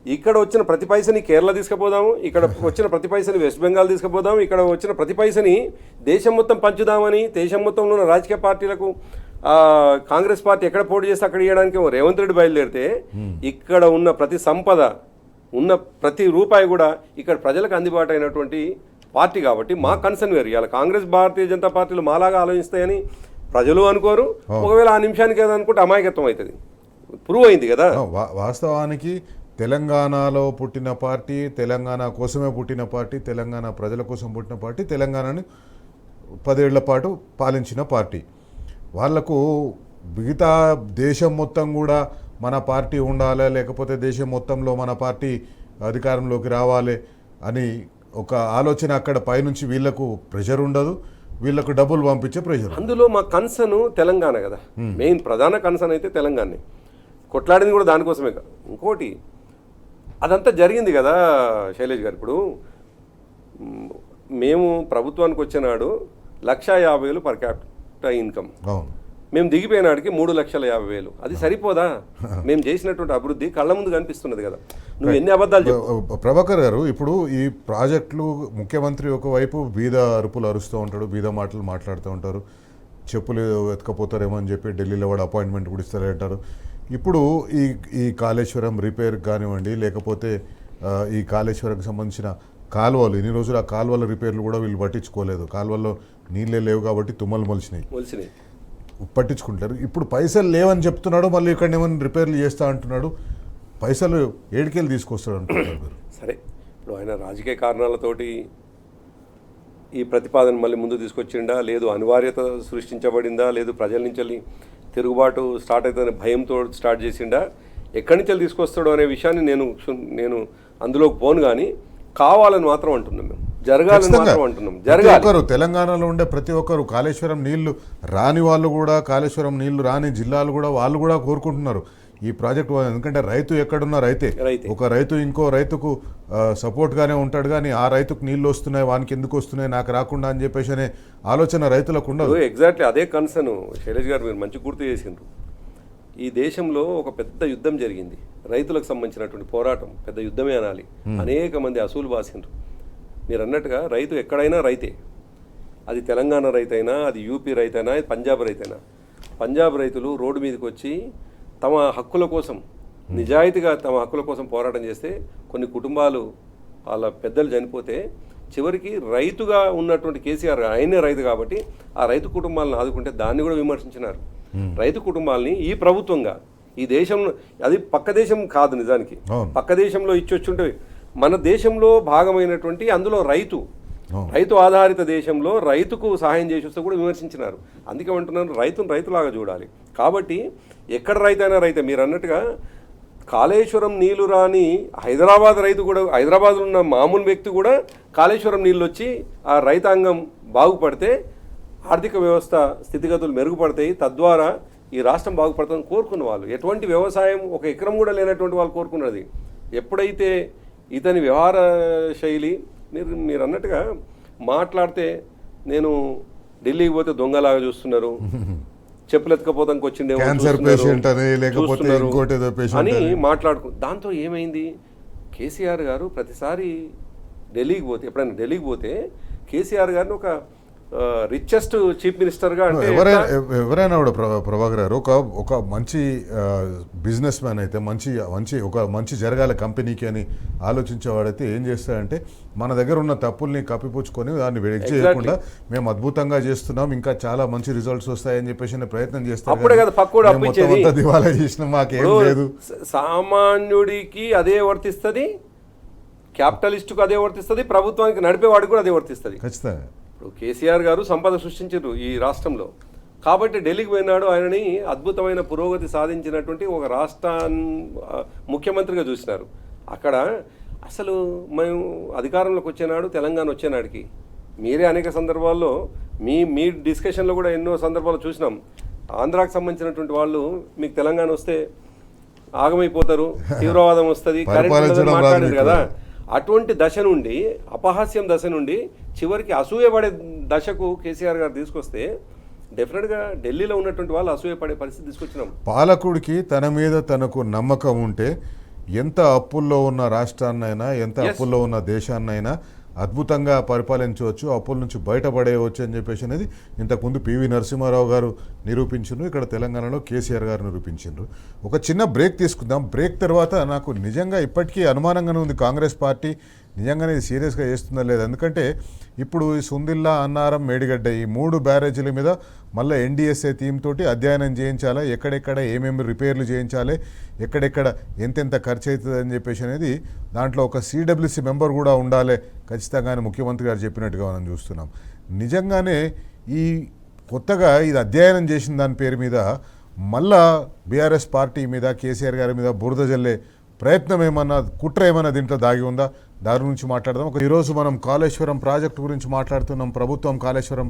ఇక్కడ వచ్చిన ప్రతి పైసని కేరళ తీసుకుపోదాము, ఇక్కడ వచ్చిన ప్రతి పైసని వెస్ట్ బెంగాల్ తీసుకుపోదాము, ఇక్కడ వచ్చిన ప్రతి పైసని దేశం మొత్తం పంచుదామని దేశం మొత్తంలో ఉన్న రాజకీయ పార్టీలకు కాంగ్రెస్ పార్టీ ఎక్కడ పోటీ చేస్తే అక్కడ ఇవ్వడానికి రేవంత్ రెడ్డి బయలుదేరితే ఇక్కడ ఉన్న ప్రతి సంపద ఉన్న ప్రతి రూపాయి కూడా ఇక్కడ ప్రజలకు అందుబాటు అయినటువంటి పార్టీ కాబట్టి మా కన్సర్న్ వేరు. ఇలా కాంగ్రెస్ భారతీయ జనతా పార్టీలు మాలాగా ఆలోచిస్తాయని ప్రజలు అనుకోరు. ఒకవేళ ఆ నిమిషానికి ఏదో అనుకుంటే అమాయకత్వం అవుతుంది. ప్రూవ్ అయింది కదా. వాస్తవానికి తెలంగాణలో పుట్టిన పార్టీ, తెలంగాణ కోసమే పుట్టిన పార్టీ, తెలంగాణ ప్రజల కోసం పుట్టిన పార్టీ, తెలంగాణని 10 ఏళ్ల పాటు పాలించిన పార్టీ. వాళ్లకు మిగతా దేశం మొత్తం కూడా మన పార్టీ ఉండాలి, లేకపోతే దేశం మొత్తంలో మన పార్టీ అధికారంలోకి రావాలి అని ఒక ఆలోచన అక్కడ పైనుంచి వీళ్లకు ప్రెషర్ ఉండదు, వీళ్లకు డబ్బులు పంపించే ప్రెషర్. అందులో మా కన్సర్న్ తెలంగాణ కదా, మెయిన్ ప్రధాన కన్సర్న్ అయితే తెలంగాణనే. కొట్లాడింది కూడా దానికోసమే. ఇంకోటి అదంతా జరిగింది కదా శైలేష్ గారు. ఇప్పుడు మేము ప్రభుత్వానికి వచ్చినాడు 1,50,000 పర్ క్యాపిటల్ ఇన్కమ్, మేము దిగిపోయినాడికి 3,50,000. అది సరిపోదా? మేము చేసినటువంటి అభివృద్ధి కళ్ళ ముందు కనిపిస్తున్నది కదా. నువ్వు ఎన్ని అబద్ధాలు చెప్పు. ప్రభాకర్ గారు, ఇప్పుడు ఈ ప్రాజెక్టులు ముఖ్యమంత్రి ఒకవైపు బీద అరుపులు అరుస్తూ ఉంటాడు, బీద మాటలు మాట్లాడుతూ ఉంటారు, చెప్పులు ఎత్తుకపోతారేమో అని చెప్పి ఢిల్లీలో వాడు అపాయింట్మెంట్ కూడా ఇస్తారంటారు. ఇప్పుడు ఈ కాళేశ్వరం రిపేర్ కానివ్వండి, లేకపోతే ఈ కాళేశ్వరంకి సంబంధించిన కాలువలు, ఇన్ని రోజులు ఆ కాలువల రిపేర్లు కూడా వీళ్ళు పట్టించుకోలేదు. కాలువల్లో నీళ్ళే లేవు కాబట్టి తుమ్మలు మొలిచినాయి, పట్టించుకుంటారు. ఇప్పుడు పైసలు లేవని చెప్తున్నాడు, మళ్ళీ ఇక్కడ ఏమైనా రిపేర్లు చేస్తా అంటున్నాడు. పైసలు ఏడికెళ్ళి తీసుకొస్తాడు అంటున్నారు. సరే, ఇప్పుడు ఆయన రాజకీయ కారణాలతోటి ఈ ప్రతిపాదన మళ్ళీ ముందు తీసుకొచ్చిండా, లేదు అనివార్యత సృష్టించబడిందా, లేదు ప్రజల నుంచి తిరుగుబాటు స్టార్ట్ అవుతుందని భయంతో స్టార్ట్ చేసిండా, ఎక్కడి నుంచి తీసుకొస్తాడో అనే విషయాన్ని నేను అందులోకి పోను. కానీ కావాలని మాత్రం అంటున్నాం, మేము జరగాలని మాత్రం అంటున్నాం. జరగాలి. తెలంగాణలో ఉండే ప్రతి ఒక్కరు కాళేశ్వరం నీళ్లు రాని వాళ్ళు కూడా, కాళేశ్వరం నీళ్లు రాని జిల్లాలు కూడా వాళ్ళు కూడా కోరుకుంటున్నారు ఈ ప్రాజెక్టు. ఎందుకంటే రైతు ఎక్కడున్నా రైతే. ఒక రైతు ఇంకో రైతుకు సపోర్ట్గానే ఉంటాడు, కానీ ఆ రైతుకు నీళ్ళు వస్తున్నాయి, వానికి ఎందుకు వస్తున్నాయి, నాకు రాకుండా అని చెప్పేసి అనే ఆలోచన రైతులకు ఉండదు. ఎగ్జాక్ట్లీ అదే కన్సర్న్ శైలేష్ గారు మీరు మంచి గుర్తు చేసిండ్రు. ఈ దేశంలో ఒక పెద్ద యుద్ధం జరిగింది, రైతులకు సంబంధించినటువంటి పోరాటం, పెద్ద యుద్ధమే అనాలి. అనేక మంది అసూలు బాసిండ్రు. మీరు అన్నట్టుగా రైతు ఎక్కడైనా రైతే, అది తెలంగాణ రైతైనా, అది యూపీ రైతైనా, అది పంజాబ్ రైతైనా. పంజాబ్ రైతులు రోడ్డు మీదకి వచ్చి తమ హక్కుల కోసం, నిజాయితీగా తమ హక్కుల కోసం పోరాటం చేస్తే కొన్ని కుటుంబాలు వాళ్ళ పెద్దలు చనిపోతే చివరికి రైతుగా ఉన్నటువంటి కేసీఆర్ ఆయనే రైతు కాబట్టి ఆ రైతు కుటుంబాలను ఆదుకుంటే దాన్ని కూడా విమర్శించినారు. రైతు కుటుంబాలని ఈ ప్రభుత్వంగా, ఈ దేశంలో, అది పక్క దేశం కాదు నిజానికి, పక్క దేశంలో ఇచ్చొచ్చుంటే మన దేశంలో భాగమైనటువంటి అందులో రైతు ఆధారిత దేశంలో రైతుకు సహాయం చేసి వస్తే కూడా విమర్శించినారు. అందుకే అంటున్నాను, రైతును రైతులాగా చూడాలి. కాబట్టి ఎక్కడ రైతైనా రైతే. మీరు అన్నట్టుగా కాళేశ్వరం నీళ్లు రాని హైదరాబాద్ రైతు కూడా, హైదరాబాద్లో ఉన్న మామూలు వ్యక్తి కూడా కాళేశ్వరం నీళ్ళు వచ్చి ఆ రైతాంగం బాగుపడితే ఆర్థిక వ్యవస్థ స్థితిగతులు మెరుగుపడతాయి, తద్వారా ఈ రాష్ట్రం బాగుపడుతుందని కోరుకున్న వాళ్ళు. ఎటువంటి వ్యవసాయం ఒక ఎకరం కూడా లేనటువంటి వాళ్ళు కోరుకున్నది. ఎప్పుడైతే ఇతని వ్యవహార శైలి, మీరు అన్నట్టుగా మాట్లాడితే నేను ఢిల్లీకి పోతే దొంగలాగా చూస్తున్నారు, చెప్పులు ఎత్తుకపోతానికి వచ్చిండే అని మాట్లాడుకు. దాంతో ఏమైంది, కేసీఆర్ గారు ప్రతిసారి ఢిల్లీకి పోతే, ఎప్పుడైనా ఢిల్లీకి పోతే కేసీఆర్ గారిని ఒక రిచెస్ట్ చీఫ్ మినిస్టర్గా, అంటే ఎవరైనా కూడా ప్రభాకర్ గారు ఒక మంచి బిజినెస్ మ్యాన్ అయితే, మంచి జరగాలి కంపెనీకి అని ఆలోచించేవాడైతే ఏం చేస్తాడంటే, మన దగ్గర ఉన్న తప్పుల్ని కప్పిపుచ్చుకొని దాన్ని వెయిట్ చేయకుండా మేము అద్భుతంగా చేస్తున్నాం, ఇంకా చాలా మంచి రిజల్ట్స్ వస్తాయని చెప్పేసి ప్రయత్నం చేస్తాం. అప్పుడే కదా పక్కన దివాలా చేసిన మాకేం లేదు. సామాన్యుడికి అదే వర్తిస్తుంది, క్యాపిటలిస్టుకు అదే వర్తిస్తుంది, ప్రభుత్వానికి నడిపేవాడికి కూడా అదే వర్తిస్తుంది. ఖచ్చితంగా. ఇప్పుడు కేసీఆర్ గారు సంపద సృష్టించారు ఈ రాష్ట్రంలో. కాబట్టి ఢిల్లీకి పోయినాడు. ఆయనని అద్భుతమైన పురోగతి సాధించినటువంటి ఒక ముఖ్యమంత్రిగా చూసినారు. అక్కడ అసలు మేము అధికారంలోకి వచ్చేనాడు, తెలంగాణ వచ్చేనాడికి మీరే అనేక సందర్భాల్లో మీ డిస్కషన్లో కూడా ఎన్నో సందర్భాలు చూసినాం. ఆంధ్రాకి సంబంధించినటువంటి వాళ్ళు మీకు తెలంగాణ వస్తే ఆగమైపోతారు, తీవ్రవాదం వస్తుంది, కరెంట్ మాట్లాడారు కదా. అటువంటి దశ నుండి, అపహాస్యం దశ నుండి చివరికి అసూయపడే దశకు కేసీఆర్ గారు తీసుకొస్తే డెఫినెట్గా ఢిల్లీలో ఉన్నటువంటి వాళ్ళు అసూయపడే పరిస్థితి తీసుకొచ్చినాం. పాలకుడికి తన మీద తనకు నమ్మకం ఉంటే ఎంత అప్పుల్లో ఉన్న రాష్ట్రాన్నైనా, ఎంత అప్పుల్లో ఉన్న దేశాన్నైనా అద్భుతంగా పరిపాలించవచ్చు, అప్పుల నుంచి బయటపడేయవచ్చు అని చెప్పేసి అనేది ఇంతకుముందు పివి నరసింహారావు గారు నిరూపించారు, ఇక్కడ తెలంగాణలో కేసీఆర్ గారు నిరూపించారు. ఒక చిన్న బ్రేక్ తీసుకుందాం. బ్రేక్ తర్వాత నాకు నిజంగా ఇప్పటికీ అనుమానంగానే ఉంది కాంగ్రెస్ పార్టీ నిజంగానే ఇది సీరియస్గా చేస్తుందా లేదు. ఎందుకంటే ఇప్పుడు ఈ సుందిల్లా, అన్నారం, మేడిగడ్డ ఈ 3 బ్యారేజీల మీద మళ్ళీ ఎన్డీఎస్ఏ థీమ్ తోటి అధ్యయనం చేయించాలి, ఎక్కడెక్కడ ఏమేమి రిపేర్లు చేయించాలి, ఎక్కడెక్కడ ఎంతెంత ఖర్చు అవుతుంది అని చెప్పేసి అనేది దాంట్లో ఒక సిడబ్ల్యూసీ మెంబర్ కూడా ఉండాలి ఖచ్చితంగా అని ముఖ్యమంత్రి గారు చెప్పినట్టుగా మనం చూస్తున్నాం. నిజంగానే ఈ కొత్తగా ఇది అధ్యయనం చేసిన దాని పేరు మీద మళ్ళా బీఆర్ఎస్ పార్టీ మీద, కేసీఆర్ గారి మీద బురద జల్లే ప్రయత్నం ఏమన్నా, కుట్ర ఏమన్నా దీంట్లో దాగి ఉందా? దాని గురించి మాట్లాడదాం. ఈరోజు మనం కాళేశ్వరం ప్రాజెక్టు గురించి మాట్లాడుతున్నాం. ప్రభుత్వం కాళేశ్వరం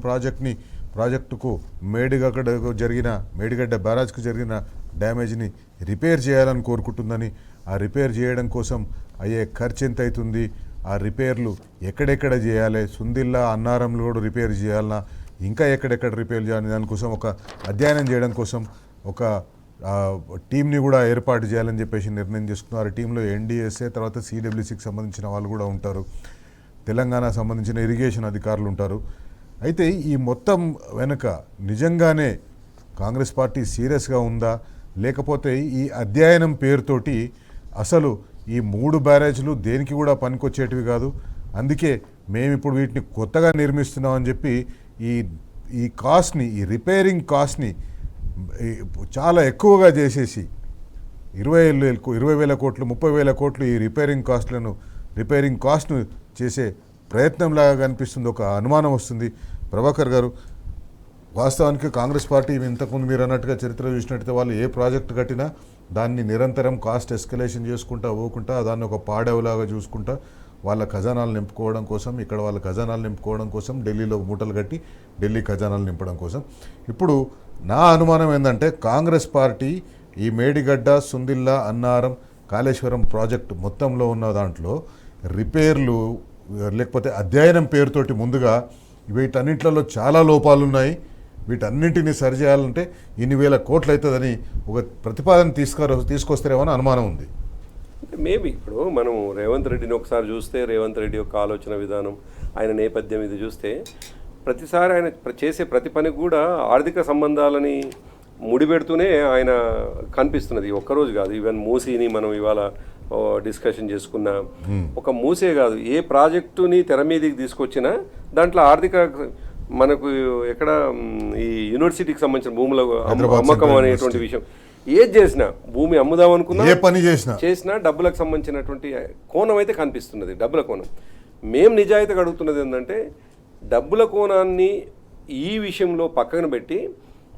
ప్రాజెక్టుకు మేడిగడ్డ బ్యారేజ్కు జరిగిన డ్యామేజ్ని రిపేర్ చేయాలని కోరుకుంటుందని, ఆ రిపేర్ చేయడం కోసం అయ్యే ఖర్చు ఎంత అవుతుంది, ఆ రిపేర్లు ఎక్కడెక్కడ చేయాలి, సుందిల్లా, అన్నారంలో కూడా రిపేర్ చేయాలన్నా, ఇంకా ఎక్కడెక్కడ రిపేర్ చేయాలని దానికోసం ఒక అధ్యయనం చేయడం కోసం ఒక టీంని కూడా ఏర్పాటు చేయాలని చెప్పేసి నిర్ణయం చేసుకున్నారు. టీంలో ఎన్డీఎస్ఏ తర్వాత సిడబ్ల్యూసీకి సంబంధించిన వాళ్ళు కూడా ఉంటారు, తెలంగాణ సంబంధించిన ఇరిగేషన్ అధికారులు ఉంటారు. అయితే ఈ మొత్తం వెనుక నిజంగానే కాంగ్రెస్ పార్టీ సీరియస్గా ఉందా, లేకపోతే ఈ అధ్యయనం పేరుతోటి అసలు ఈ 3 బ్యారేజ్లు దేనికి కూడా పనికొచ్చేటివి కాదు, అందుకే మేము ఇప్పుడు వీటిని కొత్తగా నిర్మిస్తున్నామని చెప్పి ఈ కాస్ట్ని, ఈ రిపేరింగ్ కాస్ట్ని చాలా ఎక్కువగా చేసేసి 20,000 కోట్లు 30,000 కోట్లు ఈ రిపేరింగ్ కాస్ట్ను చేసే ప్రయత్నంలాగా కనిపిస్తుంది. ఒక అనుమానం వస్తుంది. ప్రభాకర్ గారు, వాస్తవానికి కాంగ్రెస్ పార్టీ ఇంతకుముందు మీరు అన్నట్టుగా చరిత్ర చూసినట్టయితే వాళ్ళు ఏ ప్రాజెక్టు కట్టినా దాన్ని నిరంతరం కాస్ట్ ఎస్కలేషన్ చేసుకుంటా దాన్ని ఒక పాడేవులాగా చూసుకుంటా వాళ్ళ ఖజానాలు నింపుకోవడం కోసం, ఇక్కడ వాళ్ళ ఖజానాలు నింపుకోవడం కోసం ఢిల్లీలో మూటలు కట్టి ఢిల్లీ ఖజానాలు నింపడం కోసం. ఇప్పుడు నా అనుమానం ఏంటంటే కాంగ్రెస్ పార్టీ ఈ మేడిగడ్డ, సుందిల్లా, అన్నారం, కాళేశ్వరం ప్రాజెక్టు మొత్తంలో ఉన్న దాంట్లో రిపేర్లు లేకపోతే అధ్యయనం పేరుతోటి ముందుగా వీటన్నింటిలో చాలా లోపాలు ఉన్నాయి, వీటన్నింటినీ సరిచేయాలంటే ఇన్ని వేల కోట్లు అవుతుందని ఒక ప్రతిపాదన తీసుకొస్తారేమో అని అనుమానం ఉంది. మేబీ ఇప్పుడు మనం రేవంత్ రెడ్డిని ఒకసారి చూస్తే, రేవంత్ రెడ్డి యొక్క ఆలోచన విధానం, ఆయన నేపథ్యం ఇది చూస్తే ప్రతిసారి ఆయన చేసే ప్రతి పనికి కూడా ఆర్థిక సంబంధాలని ముడిపెడుతూనే ఆయన కనిపిస్తున్నది. ఒక్కరోజు కాదు, ఈవెన్ మూసీని మనం ఇవాళ డిస్కషన్ చేసుకున్న ఒక మూసే కాదు, ఏ ప్రాజెక్టుని తెర మీదకి తీసుకొచ్చినా దాంట్లో ఆర్థిక మనకు ఎక్కడ ఈ యూనివర్సిటీకి సంబంధించిన భూముల అమ్మకం అనేటువంటి విషయం, ఏది చేసినా భూమి అమ్ముదాం అనుకున్నా, ఏ పని చేసినా డబ్బులకు సంబంధించినటువంటి కోణం అయితే కనిపిస్తున్నది. డబ్బుల కోణం. మేము నిజాయితీగా అడుగుతున్నది ఏంటంటే డబ్బుల కోణాన్ని ఈ విషయంలో పక్కన పెట్టి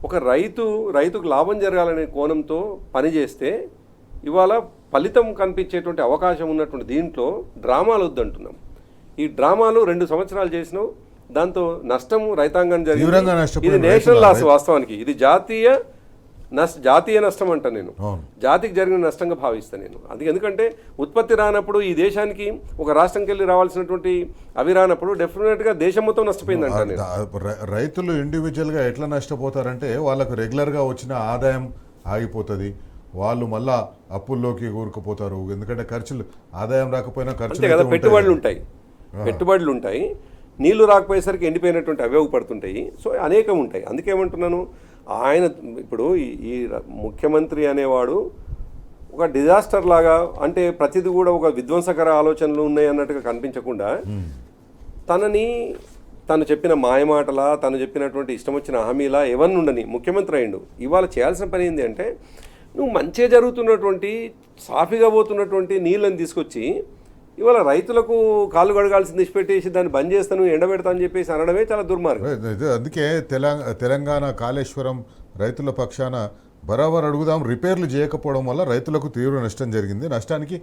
ఒక రైతుకు లాభం జరగాలనే కోణంతో పనిచేస్తే ఇవాళ ఫలితం కనిపించేటువంటి అవకాశం ఉన్నటువంటి దీంట్లో డ్రామాలు వద్దంటున్నాం. ఈ డ్రామాలు 2 సంవత్సరాలు చేసినావు, దాంతో నష్టం రైతాంగం జరిగింది. ఇది నేషనల్ లాస్. వాస్తవానికి ఇది జాతీయ నష్టం అంట. నేను జాతికి జరిగిన నష్టంగా భావిస్తాను నేను. అది ఎందుకంటే ఉత్పత్తి రానప్పుడు ఈ దేశానికి ఒక రాష్ట్రంకి వెళ్ళి రావాల్సినటువంటి అవి రానప్పుడు డెఫినెట్గా దేశం మొత్తం నష్టపోయిందంట. రైతులు ఇండివిజువల్గా ఎట్లా నష్టపోతారంటే వాళ్ళకు రెగ్యులర్గా వచ్చిన ఆదాయం ఆగిపోతుంది, వాళ్ళు మళ్ళా అప్పుల్లోకి కూరుకుపోతారు. ఎందుకంటే ఖర్చులు, ఆదాయం రాకపోయినా ఖర్చులు కదా, పెట్టుబడులు ఉంటాయి, నీళ్లు రాకపోయేసరికి ఎండిపోయినటువంటి అవే పడుతుంటాయి. సో అనేకం ఉంటాయి. అందుకేమంటున్నాను, ఆయన ఇప్పుడు ఈ ముఖ్యమంత్రి అనేవాడు ఒక డిజాస్టర్ లాగా, అంటే ప్రతిదీ కూడా ఒక విధ్వంసకర ఆలోచనలు ఉన్నాయి అన్నట్టుగా కనిపించకుండా తను చెప్పిన మాయమాటలా, తను చెప్పినటువంటి ఇష్టం వచ్చిన హామీలా ఎవరిని ఉండని ముఖ్యమంత్రి అయిండు. ఇవాళ చేయాల్సిన పని ఏంటి అంటే నువ్వు మంచిగా జరుగుతున్నటువంటి సాఫీగా పోతున్నటువంటి నీళ్ళని తీసుకొచ్చి ఇవాళ రైతులకు కాళ్ళు కడగాల్సింది ఇచ్చిపెట్టేసి దాన్ని బంద్ చేస్తాను ఎండబెడతా అని చెప్పేసి అనడమే చాలా దుర్మార్గం. అందుకే తెలంగాణ కాళేశ్వరం రైతుల పక్షాన బరాబర్ అడుగుదాం. రిపేర్లు చేయకపోవడం వల్ల రైతులకు తీవ్ర నష్టం జరిగింది, నష్టానికి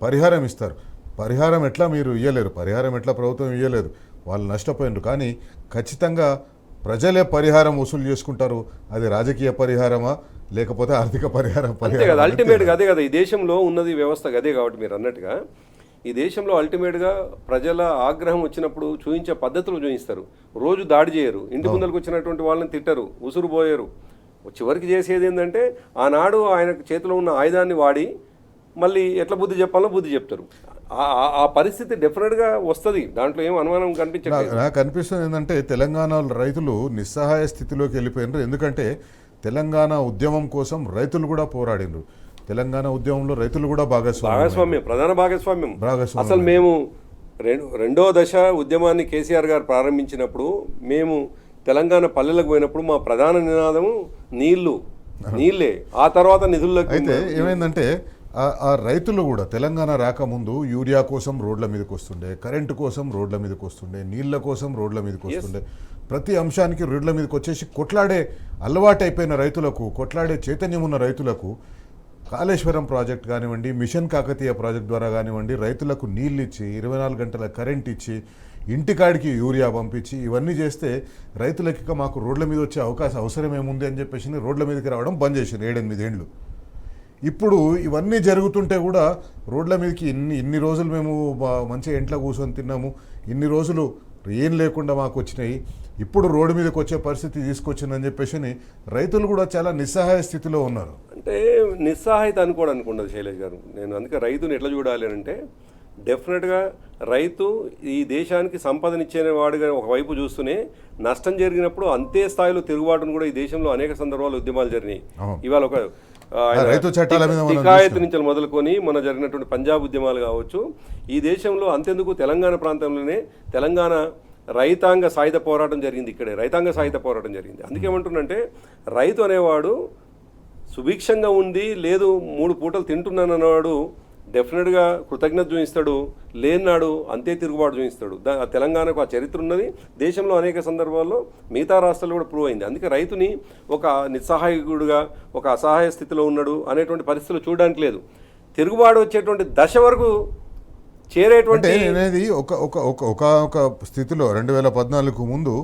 పరిహారం ఇస్తారు. పరిహారం ఎట్లా మీరు ఇవ్వలేరు, పరిహారం ఎట్లా ప్రభుత్వం ఇవ్వలేదు, వాళ్ళు నష్టపోయినారు. కానీ ఖచ్చితంగా ప్రజలే పరిహారం వసూలు చేసుకుంటారు. అది రాజకీయ పరిహారమా లేకపోతే ఆర్థిక పరిహారం? అంతే కదా, అల్టిమేట్గా అదే కదా ఈ దేశంలో ఉన్నది వ్యవస్థ అదే. కాబట్టి మీరు అన్నట్టుగా ఈ దేశంలో అల్టిమేట్గా ప్రజల ఆగ్రహం వచ్చినప్పుడు చూపించే పద్ధతులు చూపిస్తారు. రోజు దాడి చేయరు, ఇంటి ముందరకు వచ్చినటువంటి వాళ్ళని తిట్టరు, ఉసురు పోయారు. చివరికి చేసేది ఏంటంటే ఆనాడు ఆయన చేతిలో ఉన్న ఆయుధాన్ని వాడి మళ్ళీ ఎట్లా బుద్ధి చెప్పాలో బుద్ధి చెప్తారు. ఆ పరిస్థితి డెఫినెట్గా వస్తుంది, దాంట్లో ఏం అనుమానం కనిపించట్లేదు. నాకు అనిపిస్తుంది ఏంటంటే తెలంగాణ రైతులు నిస్సహాయ స్థితిలోకి వెళ్ళిపోయినారు. ఎందుకంటే తెలంగాణ ఉద్యమం కోసం రైతులు కూడా పోరాడినారు. తెలంగాణ ఉద్యమంలో రైతులు కూడా భాగస్వామ్యం, ప్రధాన భాగస్వామ్యం. అసలు మేము రెండో దశ ఉద్యమాన్ని కేసీఆర్ గారు ప్రారంభించినప్పుడు మేము తెలంగాణ పల్లెలకు పోయినప్పుడు మా ప్రధాన నినాదము నీళ్ళే, ఆ తర్వాత నిధుల్లోకి. అయితే ఏమైందంటే ఆ రైతులు కూడా తెలంగాణ రాకముందు యూరియా కోసం రోడ్ల మీదకి వస్తుండే, కరెంటు కోసం రోడ్ల మీదకి వస్తుండే, నీళ్ల కోసం రోడ్ల మీదకి వస్తుండే. ప్రతి అంశానికి రోడ్ల మీదకి వచ్చేసి కొట్లాడే అలవాటైపోయిన రైతులకు, కొట్లాడే చైతన్యం ఉన్న రైతులకు కాళేశ్వరం ప్రాజెక్ట్ కానివ్వండి, మిషన్ కాకతీయ ప్రాజెక్ట్ ద్వారా కానివ్వండి, రైతులకు నీళ్ళు ఇచ్చి 24 గంటల కరెంట్ ఇచ్చి ఇంటికాడికి యూరియా పంపించి ఇవన్నీ చేస్తే రైతులకి మాకు రోడ్ల మీద వచ్చే అవసరం ఏముంది అని చెప్పేసి రోడ్ల మీదకి రావడం బంద్ చేసింది 7-8 ఏళ్ళు. ఇప్పుడు ఇవన్నీ జరుగుతుంటే కూడా రోడ్ల మీదకి ఇన్ని రోజులు మేము మంచిగా ఇంట్లో కూర్చొని తిన్నాము, ఇన్ని రోజులు ఏం లేకుండా మాకు వచ్చినాయి, ఇప్పుడు రోడ్డు మీదకి వచ్చే పరిస్థితి తీసుకొచ్చిందని చెప్పేసి రైతులు కూడా చాలా నిస్సహాయ స్థితిలో ఉన్నారు. అంటే నిస్సహాయత అనుకోవడానికి ఉండదు శైలేష్ గారు. నేను అందుకే రైతుని ఎట్లా చూడాలి అంటే డెఫినెట్గా రైతు ఈ దేశానికి సంపదనిచ్చే వాడుగా ఒకవైపు చూస్తూనే నష్టం జరిగినప్పుడు అంతే స్థాయిలో తిరుగుబాటును కూడా ఈ దేశంలో అనేక సందర్భాలు ఉద్యమాలు జరిగినాయి. ఇవాళ ఒక టికాయత్ నుంచి మొదలుకొని మన జరిగినటువంటి పంజాబ్ ఉద్యమాలు కావచ్చు, ఈ దేశంలో అంతెందుకు తెలంగాణ ప్రాంతంలోనే తెలంగాణ రైతాంగ సాయుధ పోరాటం జరిగింది, ఇక్కడే రైతాంగ సాయుధ పోరాటం జరిగింది. అందుకేమంటున్నంటే రైతు అనేవాడు సుభిక్షంగా ఉంది, లేదు 3 పూటలు తింటున్నాను అన్నవాడు డెఫినెట్గా కృతజ్ఞత చూపిస్తాడు, లేనాడు అంతే తిరుగుబాటు చూపిస్తాడు. తెలంగాణకు ఆ చరిత్ర ఉన్నది, దేశంలో అనేక సందర్భాల్లో మిగతా రాష్ట్రాలు కూడా ప్రూవ్ అయింది. అందుకే రైతుని ఒక నిస్సహాయకుడుగా, ఒక అసహాయ స్థితిలో ఉన్నాడు అనేటువంటి పరిస్థితులు చూడడానికి లేదు. తిరుగుబాటు వచ్చేటువంటి దశ వరకు చేరేటువంటి అనేది ఒక స్థితిలో 2014 ముందు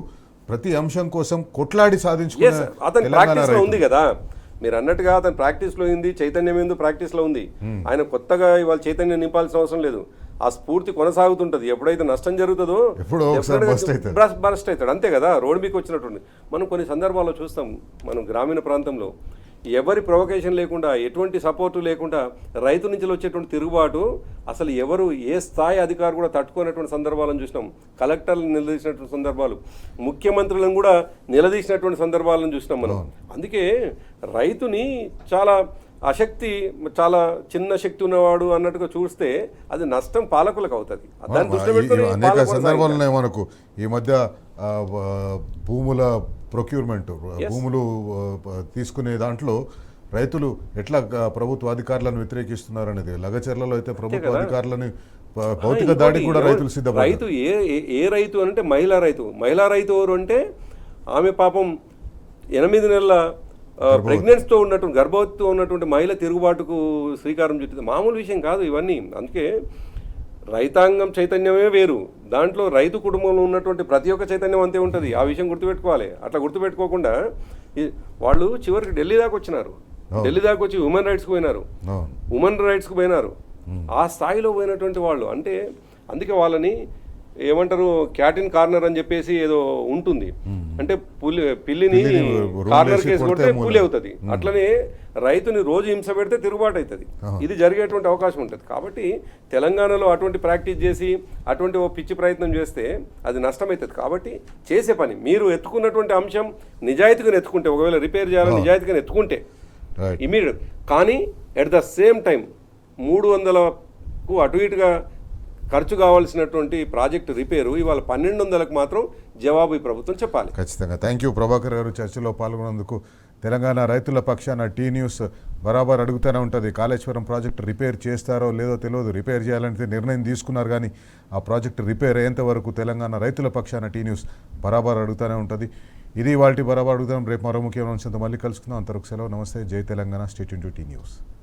ప్రతి అంశం కోసం కొట్లాడి సాధించుకునే అతని ప్రాక్టీస్లో ఉంది కదా. మీరు అన్నట్టుగా అతని ప్రాక్టీస్లో ఉంది, చైతన్యం ఏందో ప్రాక్టీస్లో ఉంది. ఆయన కొత్తగా ఇవాళ చైతన్యం నింపాల్సిన అవసరం లేదు, ఆ స్ఫూర్తి కొనసాగుతుంటుంది. ఎప్పుడైతే నష్టం జరుగుతుందో బరస్ట్ అవుతాడు, అంతే కదా. రోడ్డు మీకు వచ్చినట్టుంది. మనం కొన్ని సందర్భాల్లో చూస్తాం, మనం గ్రామీణ ప్రాంతంలో ఎవరి ప్రొవకేషన్ లేకుండా, ఎటువంటి సపోర్టు లేకుండా రైతు నుంచి వచ్చేటువంటి తిరుగుబాటు అసలు ఎవరు ఏ స్థాయి అధికారు కూడా తట్టుకునేటువంటి సందర్భాలను చూసినాం. కలెక్టర్లను నిలదీసినటువంటి సందర్భాలు, ముఖ్యమంత్రులను కూడా నిలదీసినటువంటి సందర్భాలను చూసినాం మనం. అందుకే రైతుని చాలా అశక్తి, చాలా చిన్న శక్తి ఉన్నవాడు అన్నట్టుగా చూస్తే అది నష్టం పాలకులకు అవుతుంది. అనేక సందర్భాలు మనకు ఈ మధ్య భూముల ప్రొక్యూర్మెంట్, భూములు తీసుకునే దాంట్లో రైతులు ఎట్లా ప్రభుత్వ అధికారులను వ్యతిరేకిస్తున్నారు అనేది. లగచర్లలో అయితే ప్రభుత్వ అధికారులని భౌతిక దాడికి కూడా రైతులు సిద్ధపడ్డారు. రైతు ఏ రైతు అంటే మహిళా రైతు ఎవరు అంటే ఆమె పాపం 8 నెలల ప్రెగ్నెన్సీతో ఉన్నటువంటి, గర్భవతితో ఉన్నటువంటి మహిళ తిరుగుబాటుకు శ్రీకారం చుట్టింది. మామూలు విషయం కాదు ఇవన్నీ. అందుకే రైతాంగం చైతన్యమే వేరు, దాంట్లో రైతు కుటుంబంలో ఉన్నటువంటి ప్రతి ఒక్క చైతన్యం అంతే ఉంటుంది. ఆ విషయం గుర్తుపెట్టుకోవాలి. అట్లా గుర్తుపెట్టుకోకుండా వాళ్ళు చివరికి ఢిల్లీ దాకా వచ్చినారు, ఢిల్లీ దాకా వచ్చి ఉమెన్ రైట్స్కి పోయినారు. ఆ స్థాయిలో పోయినటువంటి వాళ్ళు అంటే అందుకే వాళ్ళని ఏమంటారు, క్యాటిన్ కార్నర్ అని చెప్పేసి ఏదో ఉంటుంది. అంటే పిల్లిని కార్నర్ కేసు కొడితే పులి అవుతుంది. అట్లనే రైతుని రోజు హింస పెడితే తిరుగుబాటు అవుతుంది. ఇది జరిగేటువంటి అవకాశం ఉంటుంది. కాబట్టి తెలంగాణలో అటువంటి ప్రాక్టీస్ చేసి అటువంటి ఓ పిచ్చి ప్రయత్నం చేస్తే అది నష్టమవుతుంది. కాబట్టి చేసే పని మీరు ఎత్తుకున్నటువంటి అంశం నిజాయితీగా ఎత్తుకుంటే, ఒకవేళ రిపేర్ చేయాలని నిజాయితీగా ఎత్తుకుంటే ఇమీడియట్. కానీ ఎట్ ద సేమ్ టైం 300కు అటు ఇటుగా ఖర్చు కావాల్సినటువంటి ప్రాజెక్టు రిపేరు ఇవాళ 1200కు మాత్రం జవాబు ఈ ప్రభుత్వం చెప్పాలి. ఖచ్చితంగా. థ్యాంక్ యూ ప్రభాకర్ గారు, చర్చలో పాల్గొన్నందుకు. తెలంగాణ రైతుల పక్షాన టీ న్యూస్ బరాబర్ అడుగుతూనే ఉంటుంది. కాళేశ్వరం ప్రాజెక్టు రిపేర్ చేస్తారో లేదో తెలియదు, రిపేర్ చేయాలంటే నిర్ణయం తీసుకున్నారు, కానీ ఆ ప్రాజెక్టు రిపేర్ అయ్యేంత వరకు తెలంగాణ రైతుల పక్షాన టీ న్యూస్ బరాబర్ అడుగుతూనే ఉంటుంది. ఇది వాటి బరాబర్ అడుగుతాం. రేపు మరో ముఖ్యమైన అంశంతో మళ్ళీ కలుసుకుందాం. అంతవరకు సెలవు. నమస్తే. జై Telangana. Stay tune to T news.